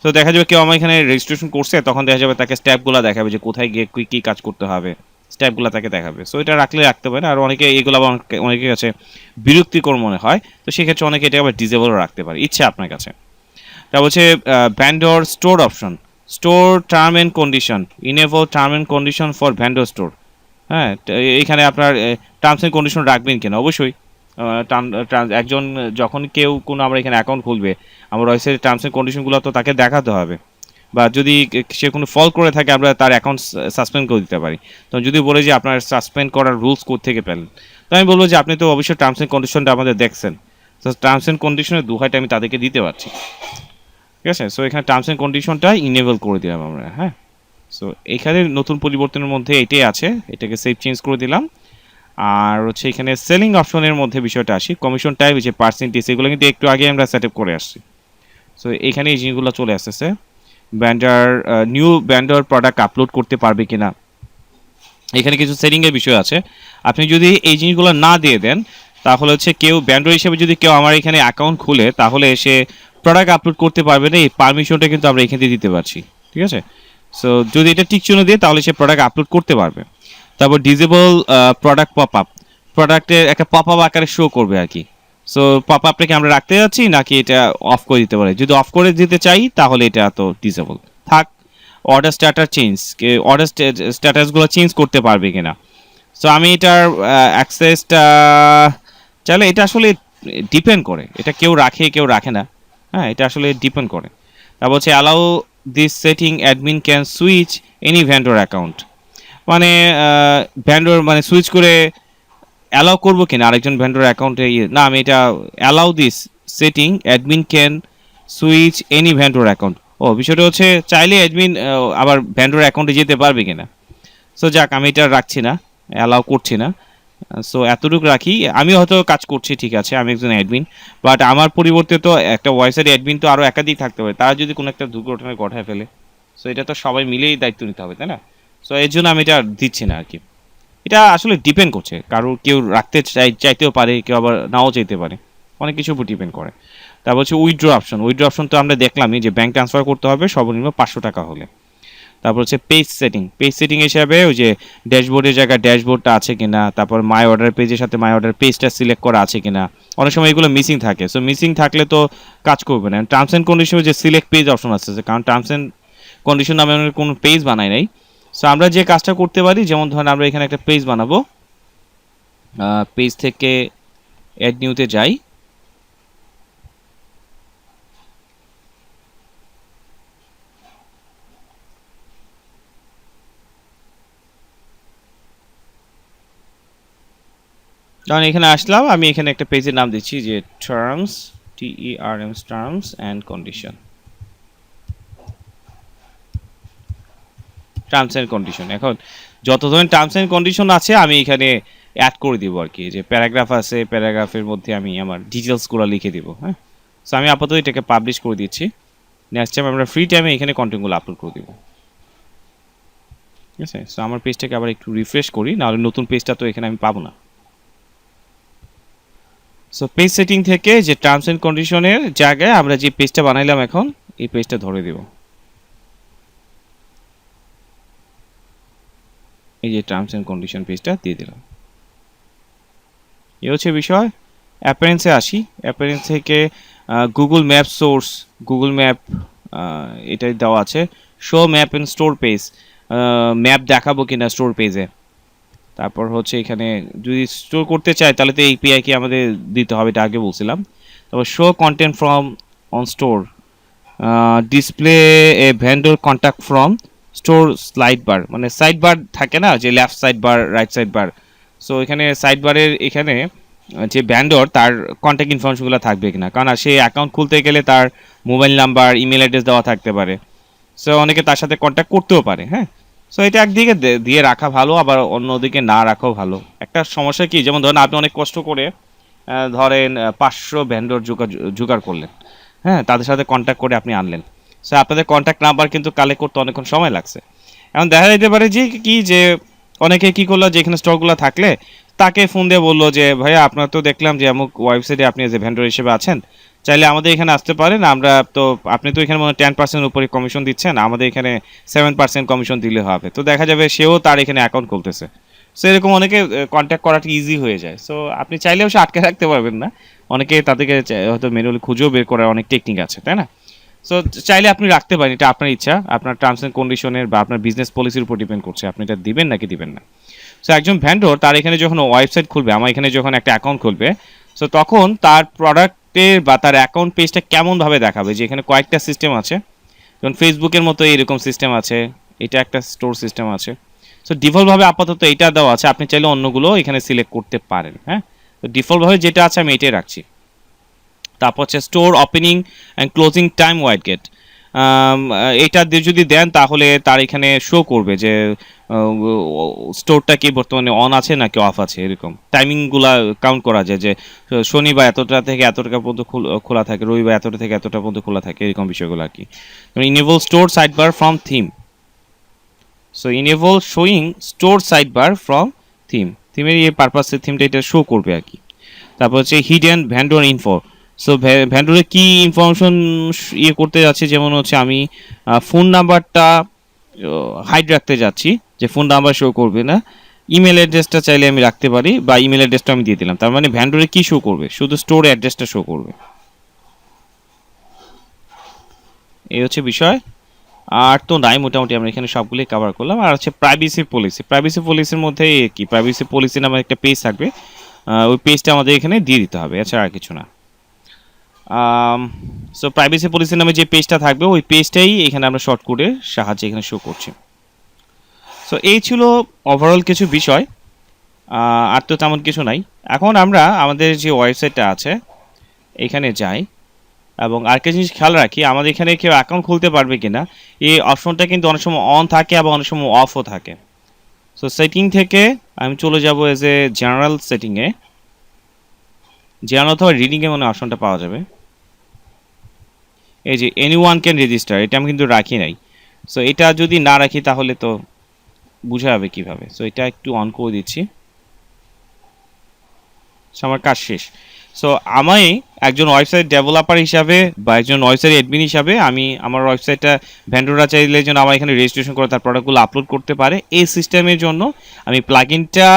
তো দেখা যাবে কেউ আমার এখানে রেজিস্ট্রেশন করছে, তখন দেখা যাবে তাকে স্টেপগুলো দেখাবে যে কোথায় গিয়ে কী কাজ করতে হবে, স্টেপগুলো তাকে দেখাবে। সো এটা রাখলে রাখতে পারেন, আর অনেকে এগুলো আবার অনেকের কাছে বিরক্তিকর মনে হয়, তো সেক্ষেত্রে অনেকে এটা আবার ডিজেবলও রাখতে পারে, ইচ্ছা আপনার কাছে। তা বলছে vendor store option, store term and condition, enable term and condition for vendor store, হ্যাঁ। এখানে আপনার টার্মস অ্যান্ড কন্ডিশন রাখবেন কিনা, অবশ্যই একজন যখন কেউ কোনো আমরা এখানে অ্যাকাউন্ট খুলবে, আমার ওয়েবসাইটের টার্মস অ্যান্ড কন্ডিশনগুলো তো তাকে দেখাতে হবে। বা যদি সে কোনো ফল করে থাকে, আমরা তার অ্যাকাউন্ট সাসপেন্ড করে দিতে পারি। তো যদি বলে যে আপনার সাসপেন্ড করার রুলস কোত্থেকে পেলেন, তো আমি বলবো যে আপনি তো অবশ্যই টার্মস অ্যান্ড কন্ডিশনটা আমাদের দেখছেন। তো টার্মস অ্যান্ড কন্ডিশনের দুহাইটা আমি তাদেরকে দিতে পারছি, ঠিক আছে। সো এখানে টার্মস অ্যান্ড কন্ডিশনটা ইনেবল করে দিলাম আমরা, হ্যাঁ। সো এখানে নতুন পরিবর্তনের মধ্যে এটাই আছে, এটাকে সেভ চেঞ্জ করে দিলাম। আর হচ্ছে এখানে সেলিং অপশনের মধ্যে বিষয়টা আসি, কমিশন টাইপ যে পার্সেন্টেজ, এগুলো কিন্তু একটু আগে আমরা সেট আপ করে আসছি। সো এখানে এই জিনিসগুলো চলে আসতেছে। Bender new bender product upload করতে পারবে কিনা, এখানে কিছু সেটিংয়ের বিষয় আছে। আপনি যদি এই জিনিসগুলো না দিয়ে দেন, তাহলে হচ্ছে কেউ ব্যান্ডার হিসেবে যদি কেউ আমার এখানে অ্যাকাউন্ট খুলে, তাহলে সে প্রোডাক্ট আপলোড করতে পারবে না। এই পারমিশনটা কিন্তু আমরা এখান থেকে দিতে পারছি, ঠিক আছে। সো যদি এটা টিক চিহ্ন দিয়ে, তাহলে সে প্রোডাক্ট আপলোড করতে পারবে। তারপর ডিজেবল প্রোডাক্ট পপ আপ, প্রোডাক্টের একটা পপ আপ আকারে শো করবে আর কি। সো পপ আপটাকে আমরা রাখতে যাচ্ছি নাকি এটা অফ করে দিতে পারে, যদি অফ করে দিতে চাই তাহলে এটা তো ডিজেবল থাক। অর্ডার স্ট্যাটাস চেঞ্জ, অর্ডার স্ট্যাটাসগুলো চেঞ্জ করতে পারবে কিনা। সো আমি এটার অ্যাক্সেসটা চাইলে, এটা আসলে ডিপেন্ড করে, এটা কেউ রাখে কেউ রাখে না, হ্যাঁ, এটা আসলে ডিপেন্ড করে। তারপর হচ্ছে allow this setting admin can switch any vendor account, মানে ভ্যান্ডর মানে সুইচ করে অ্যালাউ করবো কিনা আরেকজন ভ্যান্ডর অ্যাকাউন্টে, না আমি এটা allow this setting admin can switch any vendor account. ও, বিষয়টা হচ্ছে চাইলে অ্যাডমিন আবার ভ্যান্ডর অ্যাকাউন্টে যেতে পারবে কিনা। সো যাক, আমি এটা রাখছি না, অ্যালাউ করছি না। সো এতটুকু রাখি। আমি হয়তো কাজ করছি, ঠিক আছে, আমি একজন অ্যাডমিন, বাট আমার পরিবর্তে তো একটা ওয়েবসাইট অ্যাডমিন তো আরও একাধিক থাকতে পারে, তারা যদি কোনো একটা দুর্ঘটনা ঘটায় ফেলে, সো এটা তো সবাই মিলেই দায়িত্ব নিতে হবে, তাই না। সো এর জন্য আমি এটা দিচ্ছি না আর কি। এটা আসলে ডিপেন্ড করছে, কারোর কেউ রাখতে চাইতেও পারে, কেউ আবার নাও চাইতে পারে, অনেক কিছুর উপর ডিপেন্ড করে। তারপর হচ্ছে উইথড্র অপশন, উইথড্র অপশন তো আমরা দেখলামই যে ব্যাংক ট্রান্সফার করতে হবে সর্বনিম্ন 500 টাকা হলে। তারপর হচ্ছে পেজ সেটিং, পেজ সেটিং হিসাবে ওই যে ড্যাশবোর্ডের জায়গায় ড্যাশবোর্ডটা আছে কিনা, তারপর মাই অর্ডার পেজের সাথে মাই অর্ডার পেজটা সিলেক্ট করা আছে কিনা, অনেক সময় এগুলো মিসিং থাকে। সো মিসিং থাকলে তো কাজ করবে না। টার্মস অ্যান্ড কন্ডিশনে যে সিলেক্ট পেজ অপশন আছে, কারণ টার্মস অ্যান্ড কন্ডিশন আমি কোনো পেজ বানাই নাই। সো আমরা যে কাজটা করতে পারি, যেমন ধরেন আমরা এখানে একটা পেজ বানাবো, পেজ থেকে অ্যাড নিউতে যাই, কারণ এখানে আসলাম, আমি এখানে একটা পেজের নাম দিচ্ছি যে terms, TERMS, terms and condition, terms and condition. এখন যত ধরনের টার্মস অ্যান্ড কন্ডিশন আছে আমি এখানে অ্যাড করে দিব আর কি। যে প্যারাগ্রাফ আছে, প্যারাগ্রাফের মধ্যে আমি আমার ডিটেলসগুলো লিখে দিব, হ্যাঁ। সো আমি আপাতত এটাকে পাবলিশ করে দিচ্ছি। নেক্সট টাইম আমরা ফ্রি টাইমে এখানে কন্টেন্টগুলো আপলোড করে দিব, ঠিক আছে। সো আমার পেজটাকে আবার একটু রিফ্রেশ করি, নাহলে নতুন পেজটা তো এখানে আমি পাবো না। সো পেজ সেটিং থেকে যে টার্মস অ্যান্ড কন্ডিশনের জায়গায় আমরা যে পেজটা বানাইলাম, এখন এই পেজটা ধরে দেব, এই যে টার্মস অ্যান্ড কন্ডিশন পেজটা দিয়ে দিলাম। এ হচ্ছে বিষয়। অ্যাপারেন্সে আসি, অ্যাপারেন্স থেকে Google map source, Google map এটাই দেওয়া আছে। Show map and store page, map দেখাবো কিনা স্টোর পেজে। তারপর হচ্ছে এখানে যদি স্টোর করতে চাই তাহলে তো API কি আমাদের দিতে হবে, এটা আগে বলছিলাম। তারপর show content from on store, display A vendor contact from store slide বার, মানে সাইড বার থাকে না যে left side bar right side bar. So এখানে সাইড বারের এখানে যে ভ্যান্ডর তার কন্ট্যাক্ট ইনফরমেশনগুলো থাকবে কিনা, কারণ সে অ্যাকাউন্ট খুলতে গেলে তার মোবাইল নাম্বার, ইমেল অ্যাড্রেস দেওয়া থাকতে পারে। সো অনেকে তার সাথে কন্ট্যাক্ট করতেও পারে, হ্যাঁ। সো এটা একদিকে দিয়ে রাখা ভালো, আবার অন্যদিকে না রাখাও ভালো। একটা সমস্যা কি, যেমন ধরেন আপনি অনেক কষ্ট করে ধরেন 500 ভ্যান্ডর জোগাড় করলেন, হ্যাঁ, তাদের সাথে কন্ট্যাক্ট করে আপনি আনলেন। সো আপনাদের কন্ট্যাক্ট নাম্বার কিন্তু কালেক্ট করতে অনেকক্ষণ সময় লাগছে। এখন দেখা যেতে পারে যে কি, যে অনেকে কি করলো, যে এখানে স্টকগুলো থাকলে তাকে ফোন দিয়ে বললো যে ভাইয়া আপনার তো দেখলাম যে অমুক ওয়েবসাইটে আপনি যে ভেন্ডর হিসেবে আছেন, চাইলে আমাদের এখানে আসতে পারেন। আমরা তো, আপনি তো এখানে মনে 10% উপরে কমিশন দিচ্ছেন, আমাদের এখানে 7% কমিশন দিলে হবে। তো দেখা যাবে সেও তার এখানে অ্যাকাউন্ট খুলতেছে। সো এরকম অনেকে কন্ট্যাক্ট করাটা ইজি হয়ে যায়। সো আপনি চাইলেও সে আটকে রাখতে পারবেন না, অনেকে তাদেরকে হয়তো ম্যানুয়ালি খুঁজেও বের করার অনেক টেকনিক আছে, তাই না। সো চাইলে আপনি রাখতে পারেন, এটা আপনার ইচ্ছা, আপনার টার্মস অ্যান্ড কন্ডিশনের বা আপনার বিজনেস পলিসির উপর ডিপেন্ড করছে আপনি এটা দিবেন নাকি দিবেন না। সো একজন ভ্যান্ডর তার এখানে যখন ওয়েবসাইট খুলবে, আমার এখানে যখন একটা অ্যাকাউন্ট খুলবে, সো তখন তার প্রোডাক্টের বা তার অ্যাকাউন্ট পেজটা কেমনভাবে দেখাবে, যে এখানে কয়েকটা সিস্টেম আছে, যেমন ফেসবুকের মতো এরকম সিস্টেম আছে, এটা একটা স্টোর সিস্টেম আছে। সো ডিফল্টভাবে আপাতত এটা দেওয়া আছে, আপনি চাইলে অন্যগুলো এখানে সিলেক্ট করতে পারেন। হ্যাঁ, তো ডিফল্টভাবে যেটা আছে আমি এটাই রাখছি। তারপর হচ্ছে store opening and closing time wide gate, এটা যদি দেন তাহলে তার এখানে শো করবে যে স্টোরটা কি বর্তমানে অন আছে নাকি অফ আছে, এরকম টাইমিংগুলা কাউন্ট করা যায়, যে শনিবার এতটা থেকে এতটা পর্যন্ত খোলা থাকে, রবিবার এতটা থেকে এতটা পর্যন্ত খোলা থাকে, এরকম বিষয়গুলো আর কি। Enable store side bar from theme, so enable showing store side bar from theme, থিমের এই পারপাসে থিমটা এটা শো করবে আর কি। তারপর হচ্ছে হিডেন ভ্যান্ডর ইনফো, সো ভ্যান্ডরে কি ইনফরমেশন ইয়ে করতে যাচ্ছে, যেমন হচ্ছে আমি ফোন নাম্বারটা হাইড রাখতে যাচ্ছি, যে ফোন নাম্বার শো করবে না। ইমেল অ্যাড্রেসটা চাইলে আমি রাখতে পারি, বা ইমেল অ্যাড্রেসটা আমি দিয়ে দিলাম, তার মানে ভ্যান্ডরে কি শো করবে, শুধু স্টোর অ্যাড্রেসটা শো করবে। এই হচ্ছে বিষয়। আর তো নাই, মোটামুটি আমরা এখানে সবগুলোই কভার করলাম। আর হচ্ছে প্রাইভেসি পলিসি, প্রাইভেসি পলিসির মধ্যে কি প্রাইভেসি পলিসি নামে একটা পেজ থাকবে, ওই পেজটা আমাদের এখানে দিয়ে দিতে হবে, এছাড়া আর কিছু না। সো প্রাইভেসি পলিসি নামে যে পেজটা থাকবে ওই পেজটাই এখানে আমরা শর্ট কোডের সাহায্যে এখানে শো করছি। সো এই ছিল ওভারঅল কিছু বিষয়, আর তো তেমন কিছু নাই। এখন আমরা আমাদের যে ওয়েবসাইটটা আছে এখানে যাই, এবং আরেকটা জিনিস খেয়াল রাখি, আমাদের এখানে কেউ অ্যাকাউন্ট খুলতে পারবে কিনা এই অপশনটা কিন্তু অনেক সময় অন থাকে এবং অনেক সময় অফও থাকে। সো সেটিং থেকে আমি চলে যাব এজ এ জেনারেল সেটিংয়ে, জেনারেল অথবা রিডিংয়ে মনে অপশনটা পাওয়া যাবে। এই যে এনিওয়ান ক্যান রেজিস্টার, এটা আমি কিন্তু রাখি নাই। সো এটা যদি না রাখি তাহলে তো বোঝা যাবে কীভাবে। সো এটা একটু অন করে দিচ্ছি, আমার কাজ শেষ। সো আমি একজন ওয়েবসাইট ডেভেলপার হিসাবে বা একজন ওয়েবসাইট অ্যাডমিন হিসাবে আমি আমার ওয়েবসাইটটা ভেন্ডররা চাইলে যেন আমার এখানে রেজিস্ট্রেশন করে তার প্রোডাক্টগুলো আপলোড করতে পারে, এই সিস্টেমের জন্য আমি প্লাগইনটা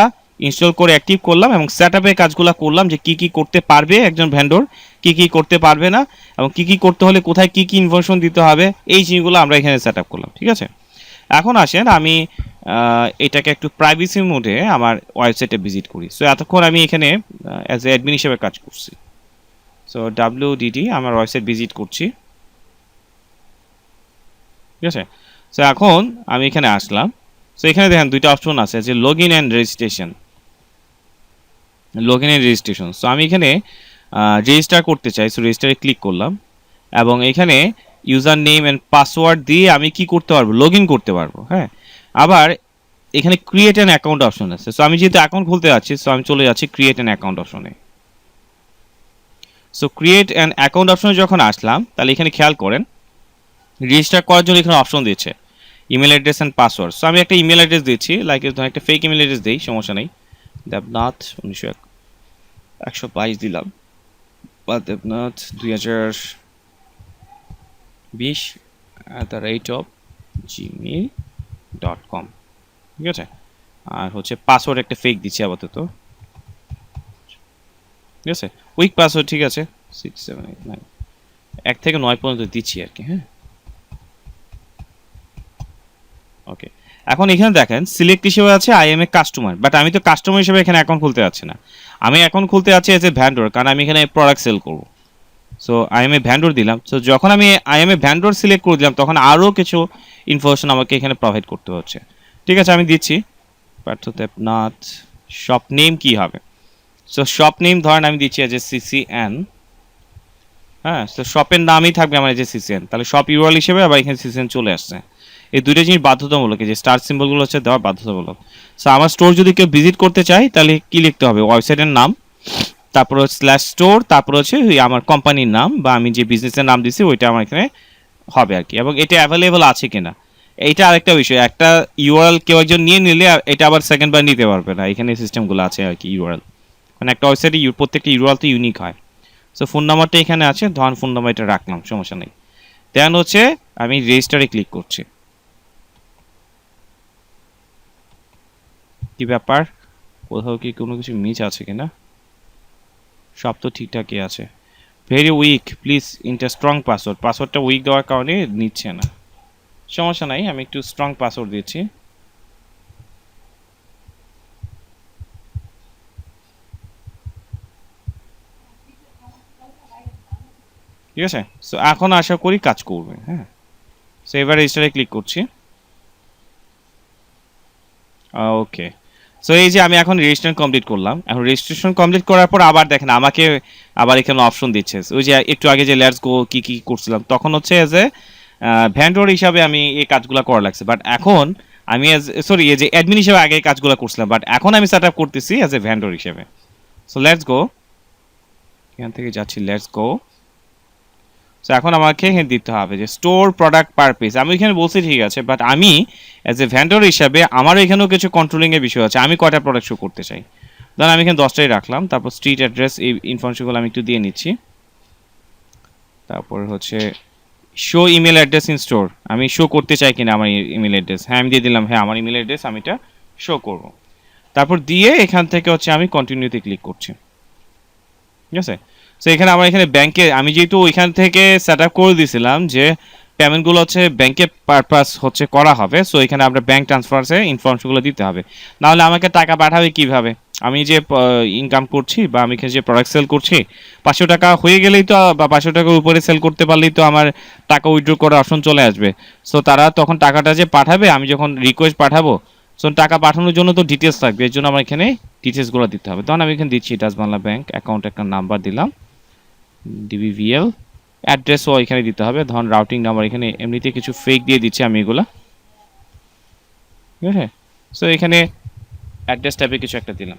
ইনস্টল করে অ্যাক্টিভ করলাম এবং সেট আপের কাজগুলো করলাম, যে কী কী করতে পারবে একজন ভেন্ডর, কী কী করতে পারবে না, এবং কী কী করতে হলে কোথায় কী কী ইনফরমেশন দিতে হবে, এই জিনিসগুলো আমরা এখানে সেট আপ করলাম। ঠিক আছে, এখন আসেন আমি এটাকে একটু প্রাইভেসি মোডে আমার ওয়েবসাইটে ভিজিট করি। সো এতক্ষণ আমি এখানে অ্যাজ এ অ্যাডমিন হিসেবে কাজ করছি। সো WDD আমার ওয়েবসাইট ভিজিট করছি। ঠিক আছে, সো এখন আমি এখানে আসলাম। সো এখানে দেখেন দুইটা অপশন আছে, যে log in and registration, log in and registration. So আমি এখানে রেজিস্টার করতে চাই, সো রেজিস্টারে ক্লিক করলাম, এবং এখানে ইউজার নেম অ্যান্ড পাসওয়ার্ড দিয়ে আমি কি করতে পারবো, লগ ইন করতে পারবো। হ্যাঁ, আবার এখানে ক্রিয়েট অ্যান অ্যাকাউন্ট অপশন আছে। সো আমি যেহেতু অ্যাকাউন্ট খুলতে যাচ্ছি, সো আমি চলে যাচ্ছি ক্রিয়েট অ্যান অ্যাকাউন্ট অপশনে। সো ক্রিয়েট অ্যান অ্যাকাউন্ট অপশনে যখন আসলাম, তাহলে এখানে খেয়াল করেন রেজিস্টার করার জন্য এখানে অপশন দিচ্ছে email address and password. So আমি একটা ইমেল অ্যাড্রেস দিচ্ছি, লাইক ধরুন একটা ফেক ইমেল অ্যাড্রেস দিই, সমস্যা নেই। দেবনাথ 1922 দিলাম, বা দেবনাথ 2020@gmail.com। ঠিক আছে, আর হচ্ছে পাসওয়ার্ড একটা ফেক দিচ্ছি আপাতত। ঠিক আছে, উইক পাসওয়ার্ড, ঠিক আছে 6789, 1 থেকে 9 পর্যন্ত দিচ্ছি আর কি। হ্যাঁ, ওকে। এখন এখানে দেখেন সিলেক্ট হিসেবে আছে I M A customer, but আমি তো কাস্টমার হিসেবে এখানে অ্যাকাউন্ট খুলতে যাচ্ছি না, আমি অ্যাকাউন্ট খুলতে যাচ্ছি এজ এ ভ্যান্ডর, কারণ আমি এখানে প্রোডাক্ট সেল করবো। So I M A vendor দিলাম। সো যখন আমি I M A vendor select করে দিলাম, তখন আরও কিছু ইনফরমেশন আমাকে এখানে প্রোভাইড করতে হচ্ছে। ঠিক আছে, আমি দিচ্ছি পার্থ দেবনাথ। শপ নেম কি হবে, সো শপ নেম ধরেন আমি দিচ্ছি এজ এ CCN। হ্যাঁ, তো শপের নামই থাকবে আমার যে CCN, তাহলে শপ ইউআরএল হিসেবে আবার এখানে CCN চলে আসছে। এই দুইটা জিনিস বাধ্যতামূলক, যে স্টার সিম্বলগুলো হচ্ছে দেওয়া বাধ্যতামূলক। সো আমার স্টোর যদি কেউ ভিজিট করতে চায় তাহলে কি লিখতে হবে, ওয়েবসাইটের নাম, তারপর /স্টোর, তারপর হচ্ছে ওই আমার কোম্পানির নাম বা আমি যে বিজনেসের নাম দিচ্ছি ওইটা আমার এখানে হবে আর কি, এবং এটা অ্যাভেলেবল আছে কিনা। এইটা আরেকটা বিষয়, একটা ইউআরএল কেউ একজন নিয়ে নিলে এটা আবার সেকেন্ড বার নিতে পারবে না, এখানে সিস্টেমগুলো আছে আর কি ইউআরএল, মানে একটা ওয়েবসাইটে প্রত্যেকটা ইউআরএল তো ইউনিক হয়। সো ফোন নাম্বারটা এখানে আছে, ধরুন ফোন নাম্বার এটা রাখলাম, সমস্যা নেই। দেন হচ্ছে আমি রেজিস্টারে ক্লিক করছি। কি ব্যাপার, কোথাও কি কোনো কিছু মিস আছে কিনা, সব তো ঠিকঠাকই আছে। Very weak, please inter strong password, পাসওয়ার্ডটা উইক দেওয়ার কারণে নিচ্ছে না, সমস্যা নাই, আমি একটু স্ট্রং পাসওয়ার্ড দিচ্ছি। ঠিক আছে। সো এখন আশা করি কাজ করবে। হ্যাঁ, সো এবার রেজিস্টারে ক্লিক করছি। ওকে, সো এই যে আমি এখন রেজিস্ট্রেশন কমপ্লিট করলাম। এখন রেজিস্ট্রেশন কমপ্লিট করার পর আবার দেখেন আমাকে আবার এখানে অপশন দিচ্ছে। ওই যে একটু আগে যে লেটস গো কি কি করছিলাম তখন হচ্ছে এজ এ ভ্যান্ডর হিসাবে আমি এই কাজগুলো করা লাগছে, বাট এখন আমি এজ সরি এই যে অ্যাডমিন হিসেবে আগে এই কাজগুলো করছিলাম, বাট এখন আমি সেট আপ করতেছি এজ এ ভ্যান্ডর হিসেবে। সো লেটস গো, এখান থেকে যাচ্ছি লেটস গো। সো এখন আমাকে এখানে দিতে হবে যে স্টোর প্রোডাক্ট পার পিস। আমি এখানে বলছি ঠিক আছে, বাট আমি অ্যাজ এ ভ্যান্ডর হিসাবে আমারও এখানেও কিছু কন্ট্রোলিংয়ের বিষয় আছে। আমি কয়টা প্রোডাক্ট শো করতে চাই, ধরুন আমি এখানে 10টাই রাখলাম। তারপর স্ট্রিট অ্যাড্রেস এই ইনফরমেশনগুলো আমি একটু দিয়ে নিচ্ছি। তারপর হচ্ছে show email address in store, আমি শো করতে চাই কিনা আমার ইমেল অ্যাড্রেস। হ্যাঁ আমি দিয়ে দিলাম, হ্যাঁ আমার ইমেল অ্যাড্রেস আমি এটা শো করব। তারপর দিয়ে এখান থেকে হচ্ছে আমি কন্টিনিউতে ক্লিক করছি। ঠিক আছে, সো এখানে আমার এখানে ব্যাংকে আমি যেহেতু ওইখান থেকে সেট আপ করে দিয়েছিলাম যে পেমেন্টগুলো হচ্ছে ব্যাংকে পারপাস হচ্ছে করা হবে, সো এখানে আমরা ব্যাংক ট্রান্সফারসে ইনফরমেশনগুলো দিতে হবে। নাহলে আমাকে টাকা পাঠাবে কিভাবে? আমি যে ইনকাম করছি বা আমি এখানে যে প্রোডাক্ট সেল করছি 500 টাকা হয়ে গেলেই তো বা 500 টাকার উপরে সেল করতে পারলেই তো আমার টাকা উইথড্র করার অপশন চলে আসবে। সো তারা তখন টাকাটা যে পাঠাবে, আমি যখন রিকোয়েস্ট পাঠাবো, সো টাকা পাঠানোর জন্য তো ডিটেলস লাগবে, এর জন্য আমার এখানে ডিটেলসগুলো দিতে হবে। তখন আমি এখানে দিচ্ছি ডাচ বাংলা ব্যাংক অ্যাকাউন্ট একটা নাম্বার দিলাম, ডিবিভিএল অ্যাড্রেসও এখানে দিতে হবে। ধরুন রাউটিং নাম্বার এখানে এমনিতে কিছু ফেক দিয়ে দিচ্ছি আমি এগুলা। ঠিক আছে, সো এখানে অ্যাড্রেস টাইপে কিছু একটা দিলাম।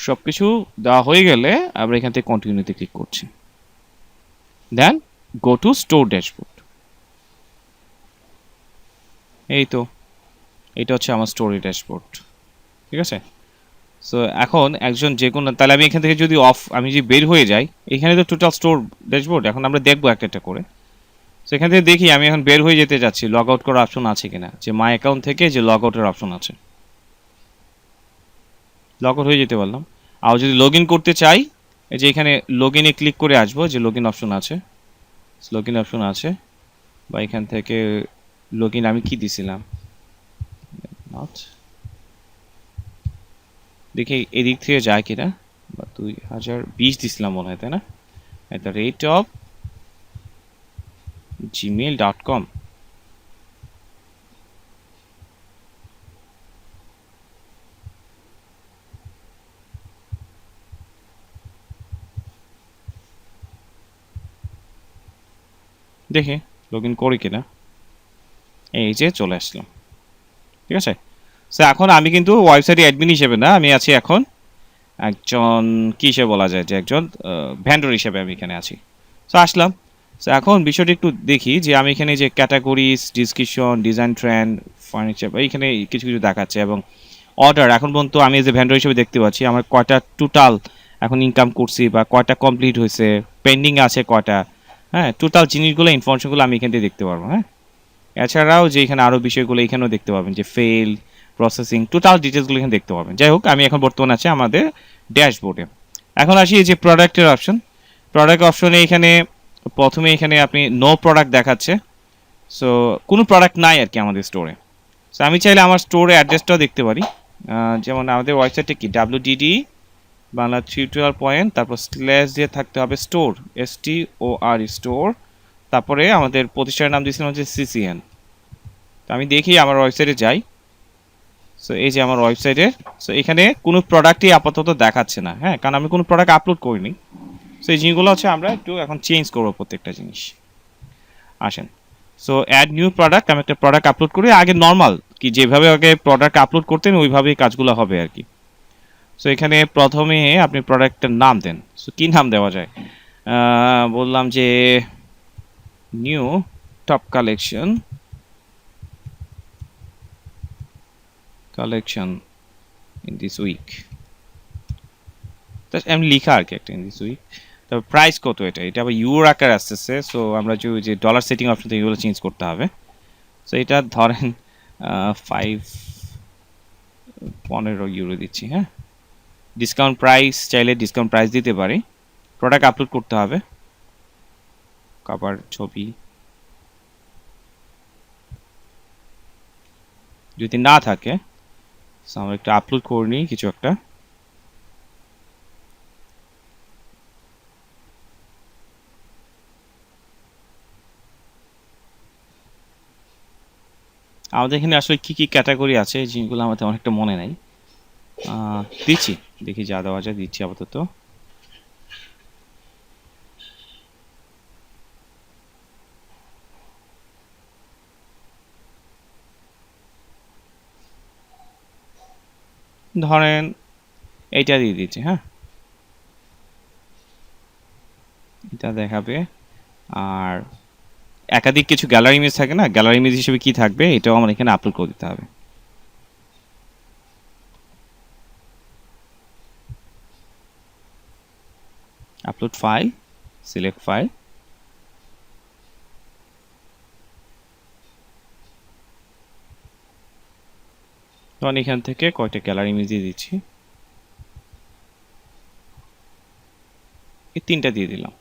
সব কিছু দেওয়া হয়ে গেলে আমরা এখান থেকে কন্টিনিউতে ক্লিক করছি, দেন গো টু স্টোর ড্যাশবোর্ড। এই তো এটা হচ্ছে আমার স্টোরি ড্যাশবোর্ড। ঠিক আছে, সো এখন একজন যে কোনো, তাহলে আমি এখান থেকে যদি আমি যদি বের হয়ে যাই, এখানে তো টোটাল স্টোর ড্যাশবোর্ড। এখন আমরা দেখবো একটা একটা করে। সো এখান থেকে দেখি আমি এখন বের হয়ে যেতে যাচ্ছি, লগ আউট করার অপশন আছে কিনা, যে মাই অ্যাকাউন্ট থেকে যে লগ আউটের অপশন আছে, লগ আউট হয়ে যেতে পারলাম। আর যদি লগ ইন করতে চাই, এই যে এখানে লগ ইনে ক্লিক করে আসবো, যে লগ ইন অপশন আছে, লগ ইন অপশন আছে, বা এখান থেকে লগ ইন আমি কি দিছিলাম, নট, দেখি এদিক থেকে যায় কিনা, বা 2020 দিছিলাম মনে হয়, তাই না? @gmail.com। দেখি লগ ইন করি কিনা, এই যে চলে আসলাম। ঠিক আছে, সো এখন আমি কিন্তু ওয়েবসাইটে অ্যাডমিন হিসেবে না, আমি আছি এখন একজন কি হিসেবে বলা যায়, যে একজন ভ্যান্ডর হিসেবে আমি এখানে আছি। সো আসলাম। সো এখন বিষয়টি একটু দেখি যে আমি এখানে যে categories, description, design trend, furniture এইখানে কিছু কিছু দেখাচ্ছে, এবং অর্ডার এখন পর্যন্ত আমি যে ভ্যান্ডর হিসেবে দেখতে পাচ্ছি আমার কয়টা টোটাল এখন ইনকাম করছি, বা কয়টা কমপ্লিট হয়েছে, পেন্ডিং আছে কয়টা। হ্যাঁ, টোটাল জিনিসগুলো ইনফরমেশনগুলো আমি এখান থেকে দেখতে পারবো। হ্যাঁ, এছাড়াও যে এখানে আরও বিষয়গুলো এখানেও দেখতে পাবেন, যে ফেল, প্রসেসিং, টোটাল ডিটেলসগুলো এখানে দেখতে পাবেন। যাই হোক, আমি এখন বর্তমানে আছি আমাদের ড্যাশবোর্ডে। এখন আসি এই যে প্রোডাক্টের অপশন। প্রোডাক্ট অপশনে এখানে প্রথমে এখানে আপনি নো প্রোডাক্ট দেখাচ্ছে, সো কোনো প্রোডাক্ট নাই আর কি আমাদের স্টোরে। সো আমি চাইলে আমার স্টোরে অ্যাড্রেসটাও দেখতে পারি, যেমন আমাদের ওয়েবসাইটে কি WDD বাংলা টিউটোরিয়াল পয়েন্ট, তারপর স্ল্যাশ দিয়ে থাকতে হবে স্টোর, STOR স্টোর, তারপরে আমাদের প্রতিষ্ঠানের নাম দিয়েছিলাম হচ্ছে CCN। তো আমি দেখি আমার ওয়েবসাইটে যাই। সো এই যে আমার ওয়েবসাইটে, সো এখানে কোনো প্রোডাক্টই আপাতত দেখাচ্ছে না। হ্যাঁ, কারণ আমি কোনো প্রোডাক্ট আপলোড করিনি। সো এই জিনিসগুলো হচ্ছে আমরা একটু এখন চেঞ্জ করবো প্রত্যেকটা জিনিস। আসেন, সো অ্যাড নিউ প্রোডাক্ট, আমি একটা প্রোডাক্ট আপলোড করি। আগে নর্মাল কি যেভাবে আগে প্রোডাক্ট আপলোড করতেন ওইভাবেই কাজগুলো হবে আর কি। সো এখানে প্রথমে আপনি প্রোডাক্টের নাম দেন। সো কী নাম দেওয়া যায়, বললাম যে new top collection in this week, আমি লিখা আর কি একটা ইন দিস উইক। তবে প্রাইস কত, এটা আবার ইউরো আকার আসতেছে। সো আমরা যে ডলার সেটিং অপশন থেকে এগুলো চেঞ্জ করতে হবে। সো এটা ধরেন 15 ইউরো দিচ্ছি। হ্যাঁ, ডিসকাউন্ট প্রাইস চাইলে ডিসকাউন্ট প্রাইস দিতে পারি। প্রোডাক্ট আপলোড করতে হবে, কভার ছবি, যদি না থাকে আমরা একটু আপলোড করে নিই কিছু একটা। আমাদের এখানে আসলে কি কি ক্যাটাগরি আছে এই জিনিসগুলো আমাদের অনেকটা মনে নাই। দিচ্ছি, দেখি যা দেওয়া যায় দিচ্ছি আপাতত। ধরেন এইটা দিয়ে দিচ্ছি, হ্যাঁ এটা দেখাবে। আর একাধিক কিছু গ্যালারি ইমেজ থাকে না, গ্যালারি ইমেজ হিসেবে কি থাকবে এটাও আমার এখানে আপলোড করে দিতে হবে। আপলোড ফাইল, সিলেক্ট ফাইল, তখন এখান থেকে কয়টা গ্যালারি ইমেজ দিয়ে দিচ্ছি, এই 3টা দিয়ে দিলাম।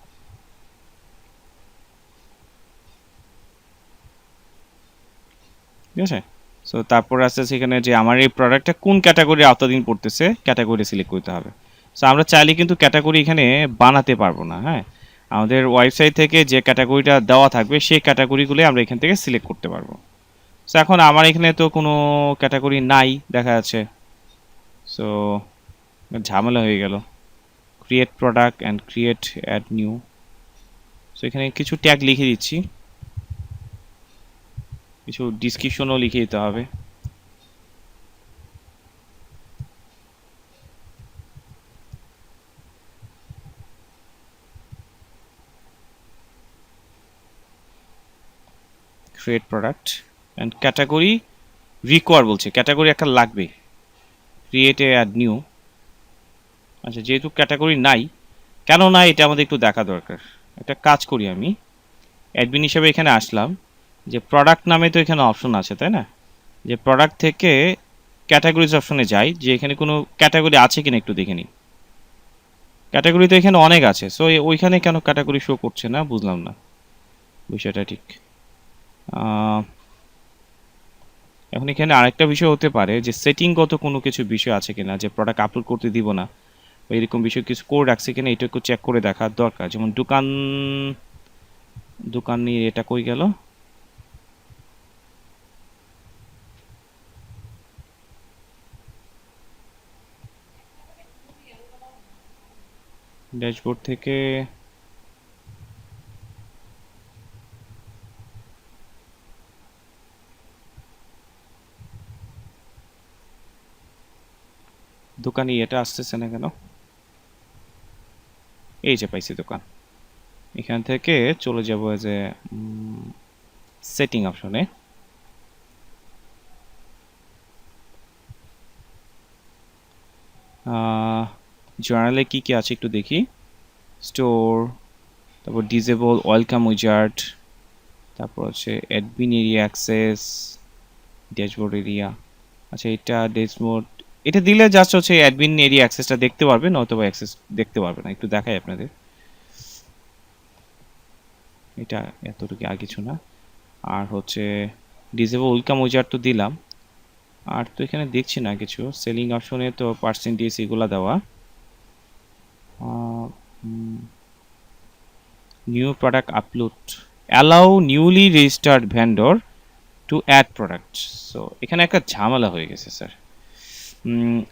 ঠিক আছে, সো তারপর আছে সেখানে যে আমার এই প্রোডাক্টটা কোন ক্যাটাগরির আওতাধীন পড়তেছে, ক্যাটাগরি সিলেক্ট করতে হবে। সো আমরা চাইলে কিন্তু ক্যাটাগরি এখানে বানাতে পারবো না, হ্যাঁ আমাদের ওয়েবসাইট থেকে যে ক্যাটাগরিটা দেওয়া থাকবে সেই ক্যাটাগরিগুলো আমরা এখান থেকে সিলেক্ট করতে পারবো। সো এখন আমার এখানে তো কোনো ক্যাটাগরি নাই দেখা যাচ্ছে, সো ঝামেলা হয়ে গেল। Create product and create add new, so এখানে কিছু ট্যাগ লিখে দিচ্ছি, কিছু ডিসক্রিপশনও লিখে দিতে হবে। Create product and category require বলছে, ক্যাটাগরি একটা লাগবে। ক্রিয়েট এ অ্যাড নিউ, আচ্ছা যেহেতু ক্যাটাগরি নাই, কেন না এটা আমাদের একটু দেখা দরকার। একটা কাজ করি, আমি অ্যাডমিন হিসেবে এখানে আসলাম, যে প্রোডাক্ট নামে তো এখানে অপশন আছে তাই না, যে প্রোডাক্ট থেকে ক্যাটাগরিজ অপশনে যাই, যে এখানে কোনো ক্যাটাগরি আছে কিনা একটু দেখে নিই। ক্যাটাগরি তো এখানে অনেক আছে, সো ওইখানে কেন ক্যাটাগরি শো করছে না বুঝলাম না বিষয়টা ঠিক। এখন এখানে আরেকটা বিষয় হতে পারে যে সেটিংগত কোনো কিছু বিষয় আছে কিনা, যে প্রোডাক্ট আপলোড করতে দিব না বা এরকম বিষয় কিছু কোড রাখছে কিনা এটা একটু চেক করে দেখার দরকার। যেমন দোকান, দোকান নিয়ে এটা কই গেল, ড্যাশবোর্ড থেকে দোকানি এটা আসতেছে না কেন, এই যে পাইছি দোকান। এখান থেকে চলে যাব যে সেটিং অপশনে, জার্নালে কি কি আছে একটু দেখি। স্টোর, তারপর ডিসেবল ওয়েলকাম উইজার্ড, তারপর হচ্ছে admin area access, dashboard area. আচ্ছা এটা ড্যাশবোর্ড, এটা দিলে জাস্ট হচ্ছে অ্যাডমিন এরিয়া অ্যাক্সেসটা দেখতে পারবেন, অথবা অ্যাক্সেস দেখতে পারবেন না, একটু দেখাই আপনাদের। এটা এতটুকু আর কিছু না। আর হচ্ছে ডিসেবল ওয়েলকাম উইজার্ড তো দিলাম, আর তো এখানে দেখছি না কিছু। সেলিং অপশনে তো পার্সেন্টেজ এগুলো দেওয়া। New product upload, allow newly registered vendor to add product. So এখানে একটা ঝামেলা হয়ে গেছে স্যার।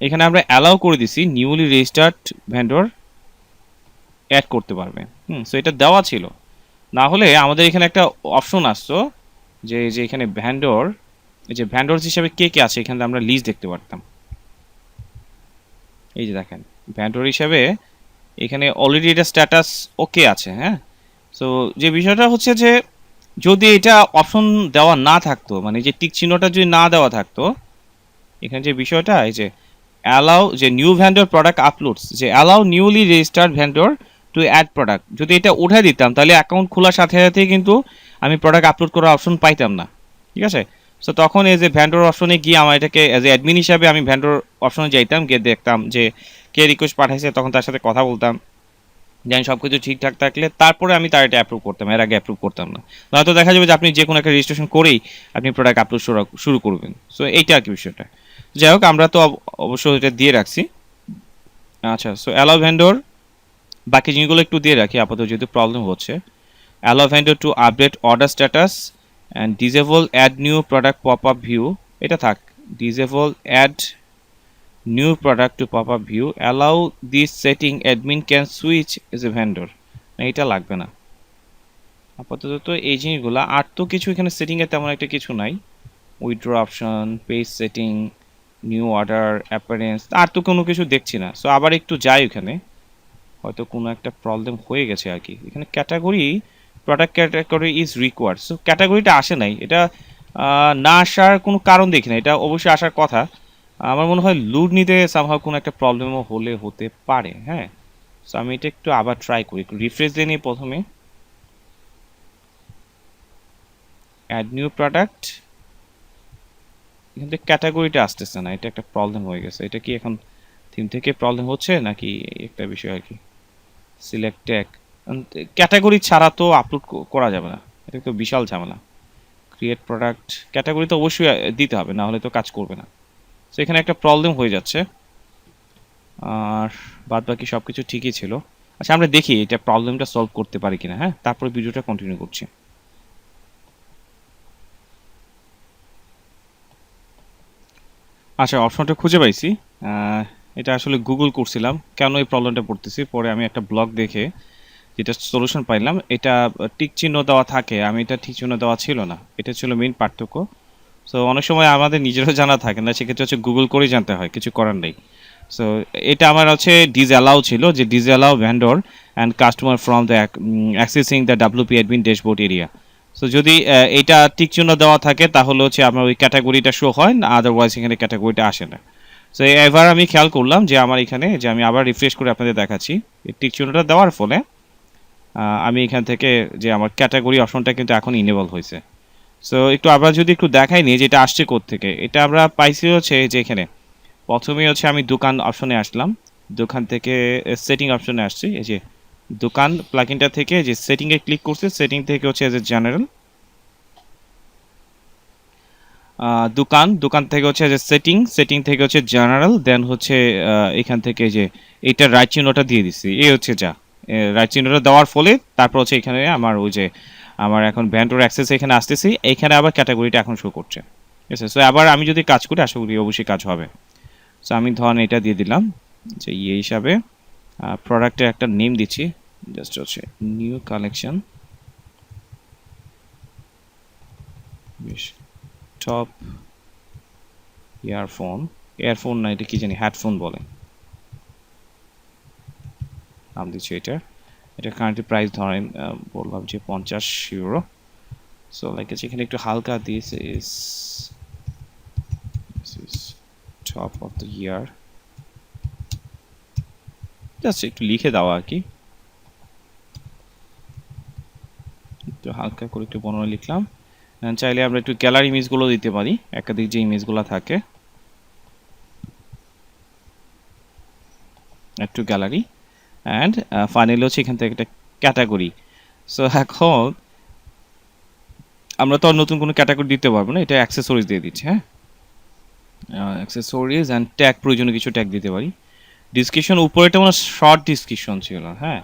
এখানে আমরা অ্যালাউ করে দিছি নিউলি রেজিস্টার্ড ভেন্ডর অ্যাড করতে পারবে, সো এটা দেওয়া ছিল। না হলে আমাদের এখানে একটা অপশন আসতো যে যে এখানে ভ্যান্ডর, এই যে ভ্যান্ডরস হিসাবে কে কে আছে এখানে আমরা লিস্ট দেখতে পারতাম। এই যে দেখেন ভ্যান্ডর হিসাবে এখানে অলরেডি এটা স্ট্যাটাস ওকে আছে, হ্যাঁ। সো যে বিষয়টা হচ্ছে যে যদি এটা অপশন দেওয়া না থাকতো, মানে যে টিক চিহ্নটা যদি না দেওয়া থাকতো, এখানে যে বিষয়টা এই যে অ্যালাউ যে নিউ ভ্যান্ডর প্রোডাক্ট আপলোডস, যে allow newly registered vendor to add product, যদি এটা উঠে দিতাম তাহলে অ্যাকাউন্ট খোলার সাথে সাথেই কিন্তু আমি প্রোডাক্ট আপলোড করার অপশন পাইতাম না। ঠিক আছে, সো তখন এই যে ভ্যান্ডর অপশনে গিয়ে আমার এটাকে অ্যাজ এ অ্যাডমিন হিসাবে আমি ভ্যান্ডর অপশনে যাইতাম, গিয়ে দেখতাম যে কে রিকোয়েস্ট পাঠাইছে, তখন তার সাথে কথা বলতাম, যেন সব কিছু ঠিকঠাক থাকলে তারপরে আমি তার এটা অ্যাপ্রুভ করতাম, এর আগে অ্যাপ্রুভ করতাম না। নয়তো দেখা যাবে যে আপনি যে কোনো একটা রেজিস্ট্রেশন করেই আপনি প্রোডাক্ট আপলোড শুরু করবেন। সো এইটা আর কি বিষয়টা। যাই হোক আমরা তো অবশ্যই এটা দিয়ে রাখছি। আচ্ছা, সো অ্যালাউ ভেন্ডর, বাকি জিনিসগুলো একটু দিয়ে রাখি আপাতত যেহেতু প্রবলেম হচ্ছে। Allow vendor to update order status and disable add new product pop up view, এটা থাক। Disable add new product to pop up view, allow this setting admin can switch as a vendor, এটা লাগবে না আপাতত। এই জিনিসগুলো আর তো কিছু এখানে সেটিংয়ে তেমন একটা কিছু নাই। Withdraw option, page setting, new order, appearance, আর তো কোনো কিছু দেখছি না। সো আবার একটু যাই ওখানে, হয়তো কোনো একটা প্রবলেম হয়ে গেছে আর কি। এখানে category, product category is required, so ক্যাটাগরিটা আসে নাই। এটা না আসার কোনো কারণ দেখি না, এটা অবশ্যই আসার কথা। আমার মনে হয় লুড নিতে সামহাও কোনো একটা প্রবলেমও হলে হতে পারে। হ্যাঁ, সো আমি এটা একটু আবার ট্রাই করি, একটু রিফ্রেশ দিয়ে নিই প্রথমে। অ্যাড নিউ প্রোডাক্ট, এখান থেকে ক্যাটাগরিটা আসতেছে না, এটা একটা প্রবলেম হয়ে গেছে। এটা কি এখন থিম থেকে প্রবলেম হচ্ছে নাকি একটা বিষয় আর কি। সিলেক্ট ট্যাগ, ক্যাটাগরি ছাড়া তো আপলোড করা যাবে না, এটা তো বিশাল ঝামেলা। ক্রিয়েট প্রোডাক্ট, ক্যাটাগরি তো অবশ্যই দিতে হবে, না হলে তো কাজ করবে না। তো এখানে একটা প্রবলেম হয়ে যাচ্ছে, আর বাদ বাকি সব কিছু ঠিকই ছিল। আচ্ছা, আমরা দেখি এটা প্রবলেমটা সলভ করতে পারি কিনা। হ্যাঁ, তারপরে ভিডিওটা কন্টিনিউ করছি। আচ্ছা, অপশনটা খুঁজে পাইছি। এটা আসলে গুগল করছিলাম কেন এই প্রবলেমটা পড়তেছি, পরে আমি একটা ব্লগ দেখে যেটা সলিউশন পাইলাম। এটা টিক চিহ্ন দেওয়া থাকে, আমি এটা ঠিক চিহ্ন দেওয়া ছিল না, এটা ছিল মেইন পার্থক্য। সো অনেক সময় আমাদের নিজেরও জানা থাকে না, সেক্ষেত্রে হচ্ছে গুগল করেই জানতে হয়, কিছু করার নেই। সো এটা আমার হচ্ছে ডিসঅ্যালাউ ছিল, যে disallow vendor and customer from the accessing the WP admin dashboard area. So যদি এটা টিক চিহ্ন দেওয়া থাকে তাহলে হচ্ছে আমার ওই ক্যাটাগরিটা শো হয় না, আদারওয়াইজ এখানে ক্যাটাগরিটা আসে না। সো এবার আমি খেয়াল করলাম যে আমার এখানে, যে আমি আবার রিফ্রেশ করে আপনাদের দেখাচ্ছি, এই টিক চিহ্নটা দেওয়ার ফলে আমি এখান থেকে যে আমার ক্যাটাগরি অপশনটা কিন্তু এখন ইনেবল হয়েছে। সো একটু আবার যদি একটু দেখাই নিই যে এটা আসছে কোত্থেকে। এটা আমরা পাইছি হচ্ছে যে এখানে প্রথমেই হচ্ছে আমি দোকান অপশনে আসলাম, দোকান থেকে সেটিং অপশনে আসছি। এই যে দোকান প্লাগইনটা থেকে যে সেটিংয়ে ক্লিক করছি, সেটিং থেকে হচ্ছে এজ এ জেনারেল দোকান, দোকান থেকে হচ্ছে যে সেটিং, সেটিং থেকে হচ্ছে জেনারেল, দেন হচ্ছে এখান থেকে যে এইটা রাইট চিহ্নটা দিয়ে দিচ্ছি। এই হচ্ছে যা রাইট চিহ্নটা দেওয়ার ফলে তারপর হচ্ছে এখানে আমার ওই যে আমার এখন ভ্যান্ডোর অ্যাক্সেস এখানে আসতেছি, এখানে আবার ক্যাটাগরিটা এখন শো করছে। ঠিক আছে, সো আবার আমি যদি কাজ করি আশা করি অবশ্যই কাজ হবে। সো আমি ধরেন এটা দিয়ে দিলাম যে ইয়ে হিসাবে, প্রোডাক্টের একটা নেম দিচ্ছি, জাস্ট হচ্ছে নিউ কালেকশন, বেশ টপ ইয়ারফোন, ইয়ারফোন না এটা কি জানি হেডফোন বলে, নাম দিচ্ছি এটা। এটা কারেন্টলি প্রাইস ধরেন বললাম যে 50 ইউরো। সো লাইক এখানে একটু হালকা this is top of the year, just একটু লিখে দেওয়া আর কি, একটু হালকা করে একটু বর্ণনা লিখলাম। চাইলে আমরা একটু গ্যালারি ইমেজগুলো দিতে পারি, একাধিক যে ইমেজগুলো থাকে, একটু গ্যালারি, অ্যান্ড ফাইনালি হচ্ছে এখান থেকে একটা ক্যাটাগরি। সো এখন আমরা তো আর নতুন কোনো ক্যাটাগরি দিতে পারবো না, এটা অ্যাক্সেসরিজ দিয়ে দিচ্ছি। হ্যাঁ, অ্যাক্সেসরিজ অ্যান্ড ট্যাগ, প্রয়োজনীয় কিছু ট্যাগ দিতে পারি। ডিসক্রিপশন উপরেটা মানে শর্ট ডিসক্রিপশন ছিল। হ্যাঁ,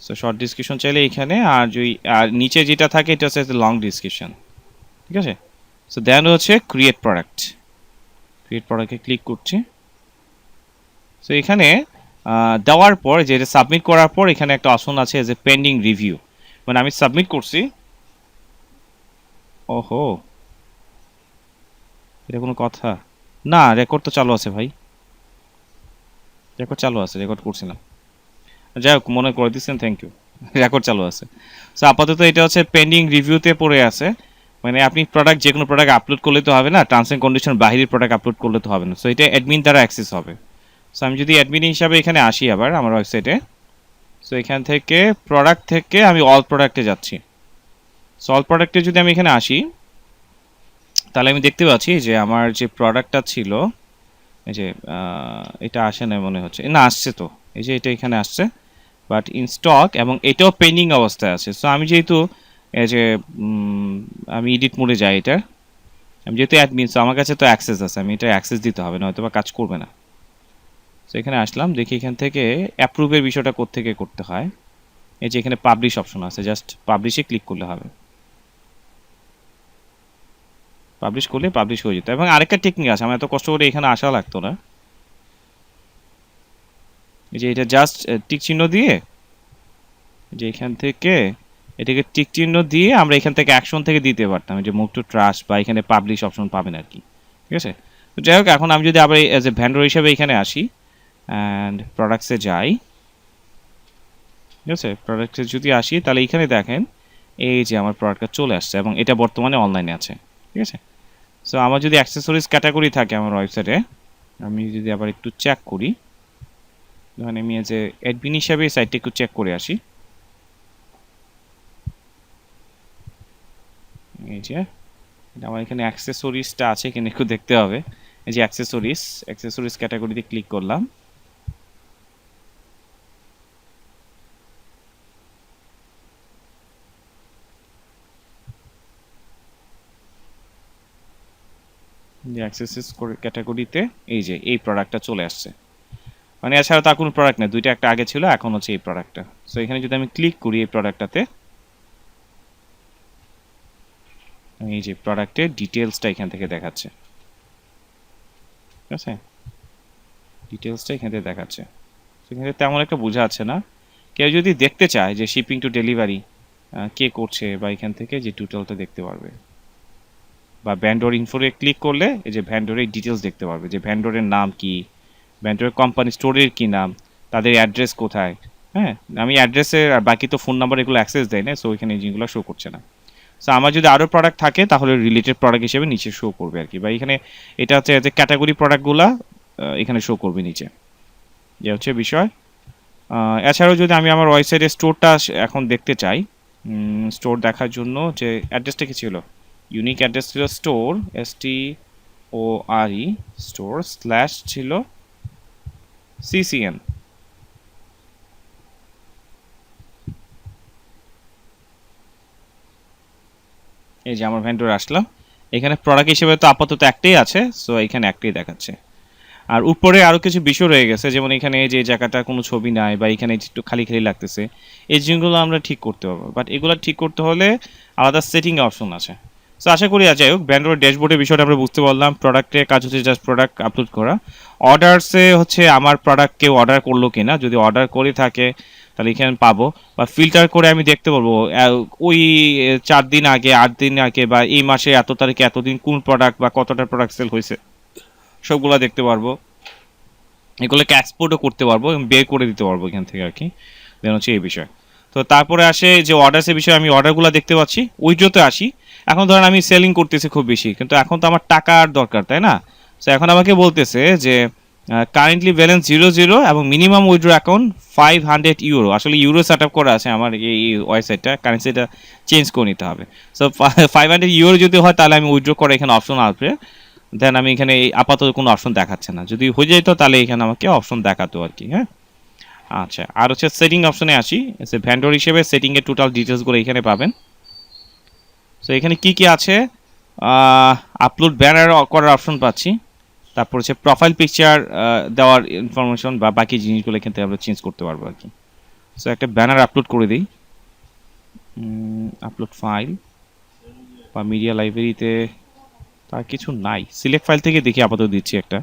সো শর্ট ডিসক্রিপশন চাইলে এখানে, আর যদি আর নিচে যেটা থাকে এটা হচ্ছে লং ডিসক্রিপশন। ঠিক আছে, সো দেন হচ্ছে ক্রিয়েট প্রোডাক্ট, ক্রিয়েট প্রোডাক্টে ক্লিক করছি। সো এখানে দেওয়ার পর যে সাবমিট করার পর এখানে একটা অপশন আছে যে পেন্ডিং রিভিউ, মানে আমি সাবমিট করছি। ওহো, এটা কোনো কথা না, রেকর্ড তো চালু আছে ভাই, রেকর্ড চালু আছে, রেকর্ড করছিলাম। যাই হোক, মনে করে দিচ্ছেন, থ্যাংক ইউ। রেকর্ড চালু আছে। সো আপাতত এটা হচ্ছে পেন্ডিং রিভিউতে পড়ে আছে, মানে আপনি প্রোডাক্ট যে কোনো প্রোডাক্ট আপলোড করলে তো হবে না, টার্মস অ্যান্ড কন্ডিশন বাহিরের প্রোডাক্ট আপলোড করলে তো হবে না। সো এটা অ্যাডমিন দ্বারা অ্যাক্সেস হবে। সো আমি যদি অ্যাডমিন হিসাবে এখানে আসি আবার আমার ওয়েবসাইটে, সো এখান থেকে প্রোডাক্ট থেকে আমি অল প্রোডাক্টে যাচ্ছি। সো অল প্রোডাক্টে যদি আমি এখানে আসি তাহলে আমি দেখতে পাচ্ছি যে আমার যে প্রোডাক্টটা ছিল, এই যে এটা আসে না মনে হচ্ছে, না আসছে তো, এই যে এটা এখানে আসছে বাট ইন স্টক, এবং এটাও পেন্ডিং অবস্থায় আছে। সো আমি যেহেতু এই যে আমি এডিট মোডে যাই, এটা আমি যেহেতু অ্যাডমিন, সো আমার কাছে তো অ্যাক্সেস আছে, আমি এটা অ্যাক্সেস দিতে হবে না, হয়তো বা কাজ করবে না। সো এখানে আসলাম, দেখি এখান থেকে অ্যাপ্রুভের বিষয়টা কোত্থেকে করতে হয়। এই যে এখানে পাবলিশ অপশন আছে, জাস্ট পাবলিশে ক্লিক করলে হবে। পাবলিশ করলে পাবলিশ হয়ে যেত। এবং আরেকটা টেকনিক আছে, আমার এত কষ্ট করে এখানে আসা লাগতো না। এই যে এটা জাস্ট টিক চিহ্ন দিয়ে, যে এখান থেকে এটাকে টিক চিহ্ন দিয়ে আমরা এখান থেকে অ্যাকশন থেকে দিতে পারতাম, যে মুভ টু ট্রাস্ট বা এখানে পাবলিশ অপশন পাবেন আর কি। ঠিক আছে, তো যাই হোক, এখন আমি যদি আবার এজ এ ভেন্ডর হিসেবে এখানে আসি অ্যান্ড প্রোডাক্টসে যাই, ঠিক আছে, প্রোডাক্টে যদি আসি তাহলে এইখানে দেখেন এই যে আমার প্রোডাক্টটা চলে আসছে এবং এটা বর্তমানে অনলাইনে আছে। ঠিক আছে, সো আমার যদি অ্যাক্সেসরিজ ক্যাটাগরি থাকে আমার ওয়েবসাইটে, আমি যদি আবার একটু চেক করি, ধরেন আমি এজ এ অ্যাডমিন হিসাবে এই সাইটটা একটু চেক করে আসি। এই যে আমার এখানে অ্যাক্সেসরিজটা আছে, এখানে একটু দেখতে হবে। এই যে অ্যাক্সেসরিজ ক্যাটাগরিতে ক্লিক করলাম। যে অ্যাক্সেসরিজ ক্যাটাগরিতে এই যে এই প্রোডাক্টটা চলে আসছে, মানে এছাড়া তার কোনো প্রোডাক্ট নেই, দুইটা একটা আগে ছিল, এখন হচ্ছে এই প্রোডাক্টটা। সো এখানে যদি আমি ক্লিক করি এই প্রোডাক্টটাতে, এই যে প্রোডাক্টের ডিটেলসটা এখান থেকে দেখাচ্ছে। ঠিক আছে, ডিটেলসটা এখান থেকে দেখাচ্ছে, সেখানে তেমন একটা বোঝা যাচ্ছে না। কেউ যদি দেখতে চায় যে শিপিং টু ডেলিভারি কে করছে, বা এখান থেকে যে টোটালটা দেখতে পারবে, বা ভ্যান্ডর ইনফোরে ক্লিক করলে এই যে ভ্যান্ডরের ডিটেলস দেখতে পারবে, যে ভ্যান্ডরের নাম কি, ভ্যান্ডরের কোম্পানি স্টোরের কি নাম, তাদের অ্যাড্রেস কোথায়। হ্যাঁ, আমি অ্যাড্রেসের আর বাকি তো ফোন নাম্বার এগুলো অ্যাক্সেস দেয় না, সো এখানে এই জিনিসগুলো শো করছে না। সো আমার যদি আরও প্রোডাক্ট থাকে তাহলে রিলেটেড প্রোডাক্ট হিসেবে নিচে শো করবে আর কি, বা এখানে এটা হচ্ছে যে ক্যাটাগরি প্রোডাক্টগুলো এখানে শো করবে নিচে, যে হচ্ছে বিষয়। এছাড়াও যদি আমি আমার ওয়েবসাইটে স্টোরটা এখন দেখতে চাই, স্টোর দেখার জন্য যে অ্যাড্রেসটা কি ছিল, ইউনিক অ্যাড্রেস ছিল স্টোর STORE স্টোর স্ল্যাশ ছিল CCN। এই যে আমার ভেন্ডর আসলাম, এখানে প্রোডাক্ট হিসেবে তো আপাতত একটাই আছে, সো এখানে একটাই দেখাচ্ছে। আর উপরে আরও কিছু বিষয় রয়ে গেছে, যেমন এখানে যে জায়গাটা কোনো ছবি নাই, বা এখানে একটু খালি খালি লাগতেছে, এই জিনিসগুলো আমরা ঠিক করতে পারবো। বাট এগুলো ঠিক করতে হলে আলাদা সেটিং অপশন আছে। সো আশা করি যাই হোক ব্যান্ডরয়েড ড্যাশবোর্ডের বিষয়টা আমরা বুঝতে পারলাম। প্রোডাক্টের কাজ হচ্ছে জাস্ট প্রোডাক্ট আপলোড করা। অর্ডারসে হচ্ছে আমার প্রোডাক্ট কেউ অর্ডার করলো কি না, যদি অর্ডার করে থাকে তাহলে এখানে পাবো, বা ফিল্টার করে আমি দেখতে পারবো ওই 4 দিন আগে, 8 দিন আগে, বা এই মাসে এত তারিখে এতদিন কোন প্রোডাক্ট বা কতটা প্রোডাক্ট সেল হয়েছে সবগুলো দেখতে পারবো। এগুলোকে এক্সপোর্টও করতে পারবো এবং বের করে দিতে পারবো এখান থেকে আর কি। দেন হচ্ছে এই বিষয়। তো তারপরে আসে যে অর্ডার্সের বিষয়ে, আমি অর্ডারগুলো দেখতে পাচ্ছি। উইথড্রোতে আসি, এখন ধরেন আমি সেলিং করতেছি খুব বেশি, কিন্তু এখন তো আমার টাকার দরকার, তাই না? সো এখন আমাকে বলতেছে যে কারেন্টলি ব্যালেন্স 0 এবং মিনিমাম উইথড্রো অ্যাকাউন্ট €500। আসলে ইউরো সেট আপ করা আছে আমার এই ওয়েবসাইটটা, কারেন্সিটা চেঞ্জ করে নিতে হবে। সো €500 যদি হয় তাহলে আমি উইথড্রো করে এখানে অপশন আসবে। দেন আমি এখানে আপাতত কোনো অপশন দেখাচ্ছে না, যদি হয়ে যেত তাহলে এখানে আমাকে অপশন দেখাতো আর কি। হ্যাঁ, আচ্ছা, আর হচ্ছে সেটিং অপশনে আসি। ভ্যান্ডর হিসেবে সেটিংয়ের টোটাল ডিটেলসগুলো এখানে পাবেন। সো এখানে কি কি আছে, আপলোড ব্যানার করার অপশন পাচ্ছি, তারপর হচ্ছে প্রোফাইল পিকচার দেওয়ার ইনফরমেশন বা বাকি জিনিসগুলো এখান থেকে আমরা চেঞ্জ করতে পারবো আর কি। সো একটা ব্যানার আপলোড করে দিই, আপলোড ফাইল বা মিডিয়া লাইব্রেরিতে তার কিছু নাই, সিলেক্ট ফাইল থেকে দেখি আপাতত দিচ্ছি একটা।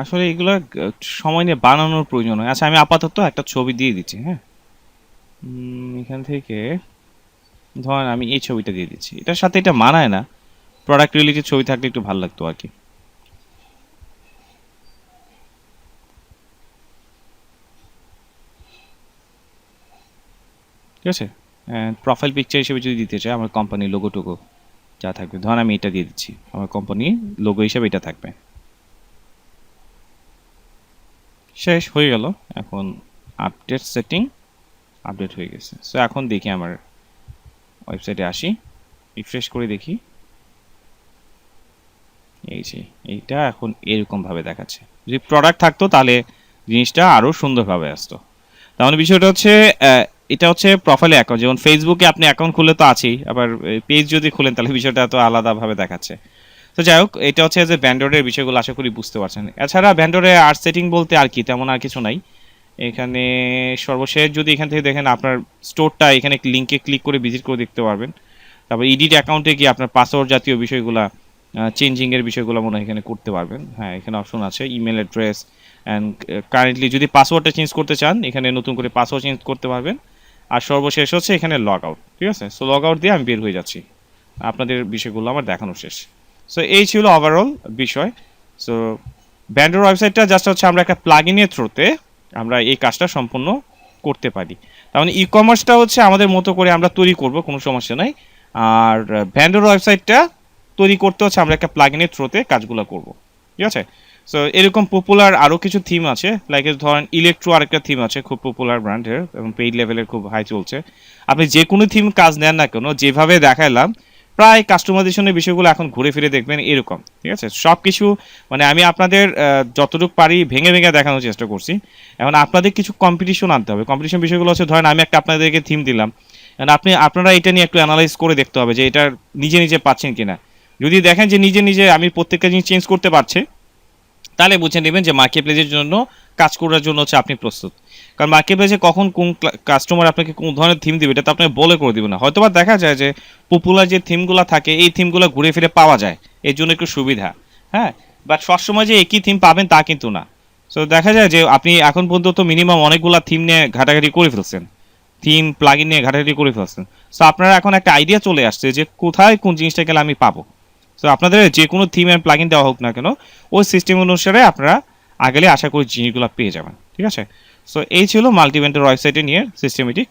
আসলে এগুলো সময় নিয়ে বানানোর প্রয়োজন হয়। আচ্ছা, আমি আপাতত একটা ছবি দিয়ে দিচ্ছি। হ্যাঁ, এখান থেকে ধরেন আমি এই ছবিটা দিয়ে দিচ্ছি, এটার সাথে এটা মানায় না, প্রোডাক্ট রিলেটেড ছবি থাকলে একটু ভালো লাগতো আর কি। ঠিক আছে, প্রোফাইল পিকচার হিসেবে যদি দিতে চাই আমার কোম্পানির লোগো টোগো যা থাকবে, ধরেন আমি এটা দিয়ে দিচ্ছি, আমার কোম্পানি লোগো হিসেবে এটা থাকবে। শেষ হয়ে গেল। এখন আপডেট সেটিং, আপডেট হয়ে গেছে। সো এখন দেখি আমার ওয়েবসাইটে আসি, রিফ্রেশ করে দেখি, এই যে এইটা এখন এরকমভাবে দেখাচ্ছে। যদি প্রোডাক্ট থাকতো তাহলে জিনিসটা আরও সুন্দরভাবে আসতো। তার মানে বিষয়টা হচ্ছে এটা হচ্ছে প্রোফাইলে অ্যাকাউন্ট, যেমন ফেসবুকে আপনি অ্যাকাউন্ট খুললে তো আছেই, আবার পেজ যদি খুলেন তাহলে বিষয়টা তো আলাদাভাবে দেখাচ্ছে। তো যাই হোক, এটা হচ্ছে যে ভ্যান্ডরের বিষয়গুলো আশা করি বুঝতে পারছেন। এছাড়া ভ্যান্ডরে আর সেটিং বলতে আর কি তেমন আর কিছু নাই এখানে। সর্বশেষ যদি এখান থেকে দেখেন আপনার স্টোরটা, এখানে লিঙ্কে ক্লিক করে ভিজিট করে দেখতে পারবেন। তারপর এডিট অ্যাকাউন্টে গিয়ে আপনার পাসওয়ার্ড জাতীয় বিষয়গুলো, চেঞ্জিংয়ের বিষয়গুলো মনে হয় এখানে করতে পারবেন। হ্যাঁ, এখানে অপশন আছে ইমেল অ্যাড্রেস অ্যান্ড কারেন্টলি যদি পাসওয়ার্ডটা চেঞ্জ করতে চান এখানে নতুন করে পাসওয়ার্ড চেঞ্জ করতে পারবেন। আর সর্বশেষ হচ্ছে এখানে লগ আউট, ঠিক আছে। সো লগ আউট দিয়ে আমি বের হয়ে যাচ্ছি, আপনাদের বিষয়গুলো আমার দেখানো শেষ। সো এই ছিল ওভারঅল বিষয়। সো ব্যান্ডের ওয়েবসাইটটা জাস্ট হচ্ছে আমরা একটা প্লাগ ইনের থ্রুতে আমরা এই কাজটা সম্পূর্ণ করতে পারি। তার মানে ই কমার্সটা হচ্ছে আমাদের মতো করে আমরা তৈরি করব, কোনো সমস্যা নাই। আর ভ্যান্ডর ওয়েবসাইটটা তৈরি করতে হচ্ছে আমরা একটা প্লাগ ইনের থ্রুতে কাজগুলো করব, ঠিক আছে। সো এরকম পপুলার আরও কিছু থিম আছে, লাইক ধরেন ইলেকট্রো আরেকটা থিম আছে খুব পপুলার ব্র্যান্ডের এবং পেইড লেভেলের খুব হাই চলছে। আপনি যে কোনো থিম কাজ নেন না কেন, যেভাবে দেখালাম প্রায় কাস্টমাইজেশনের বিষয়গুলো এখন ঘুরে ফিরে দেখবেন এরকম, ঠিক আছে। সব কিছু মানে আমি আপনাদের যতটুকু পারি ভেঙে ভেঙে দেখানোর চেষ্টা করছি। এখন আপনাদের কিছু কম্পিটিশন আনতে হবে। কম্পিটিশন বিষয়গুলো হচ্ছে ধরেন আমি একটা আপনাদেরকে থিম দিলাম, আপনারা এটা নিয়ে একটু অ্যানালাইজ করে দেখতে হবে যে এটা নিজে নিজে পাচ্ছেন কিনা। যদি দেখেন যে নিজে নিজে আমি প্রত্যেকটা জিনিস চেঞ্জ করতে পারছি, তাহলে বুঝে নেবেন যে মার্কেট প্লেসের জন্য কাজ করার জন্য হচ্ছে আপনি প্রস্তুত। কারণ মার্কেট প্লেসে কখন কোন কাস্টমার আপনাকে কোন ধরনের থিম দিবে এটা তো আপনাকে বলে করে দিবে না। হয়তো বা দেখা যায় যে পপুলার যে থিমগুলো থাকে এই থিমগুলো ঘুরে ফিরে পাওয়া যায়, এর জন্য একটু সুবিধা। হ্যাঁ, বাট সবসময় যে একই থিম পাবেন তা কিন্তু না। সো দেখা যায় যে আপনি এখন পর্যন্ত মিনিমাম অনেকগুলো থিম নিয়ে ঘাটাঘাটি করে ফেলছেন, থিম প্লাগইন নিয়ে ঘাটাঘাটি করে ফেলছেন। সো আপনারা এখন একটা আইডিয়া চলে আসছে যে কোথায় কোন জিনিসটা গেলে আমি পাবো। সো আপনাদের যে কোনো থিম অ্যান্ড প্লাগইন দেওয়া হোক না কেন, ওই সিস্টেম অনুসারে আপনারা আগেলে আশা করি জিনিসগুলো পেয়ে যাবেন, ঠিক আছে। সো এই ছিল মাল্টিভেন্ডর ওয়েবসাইটে নিয়ে সিস্টেমেটিক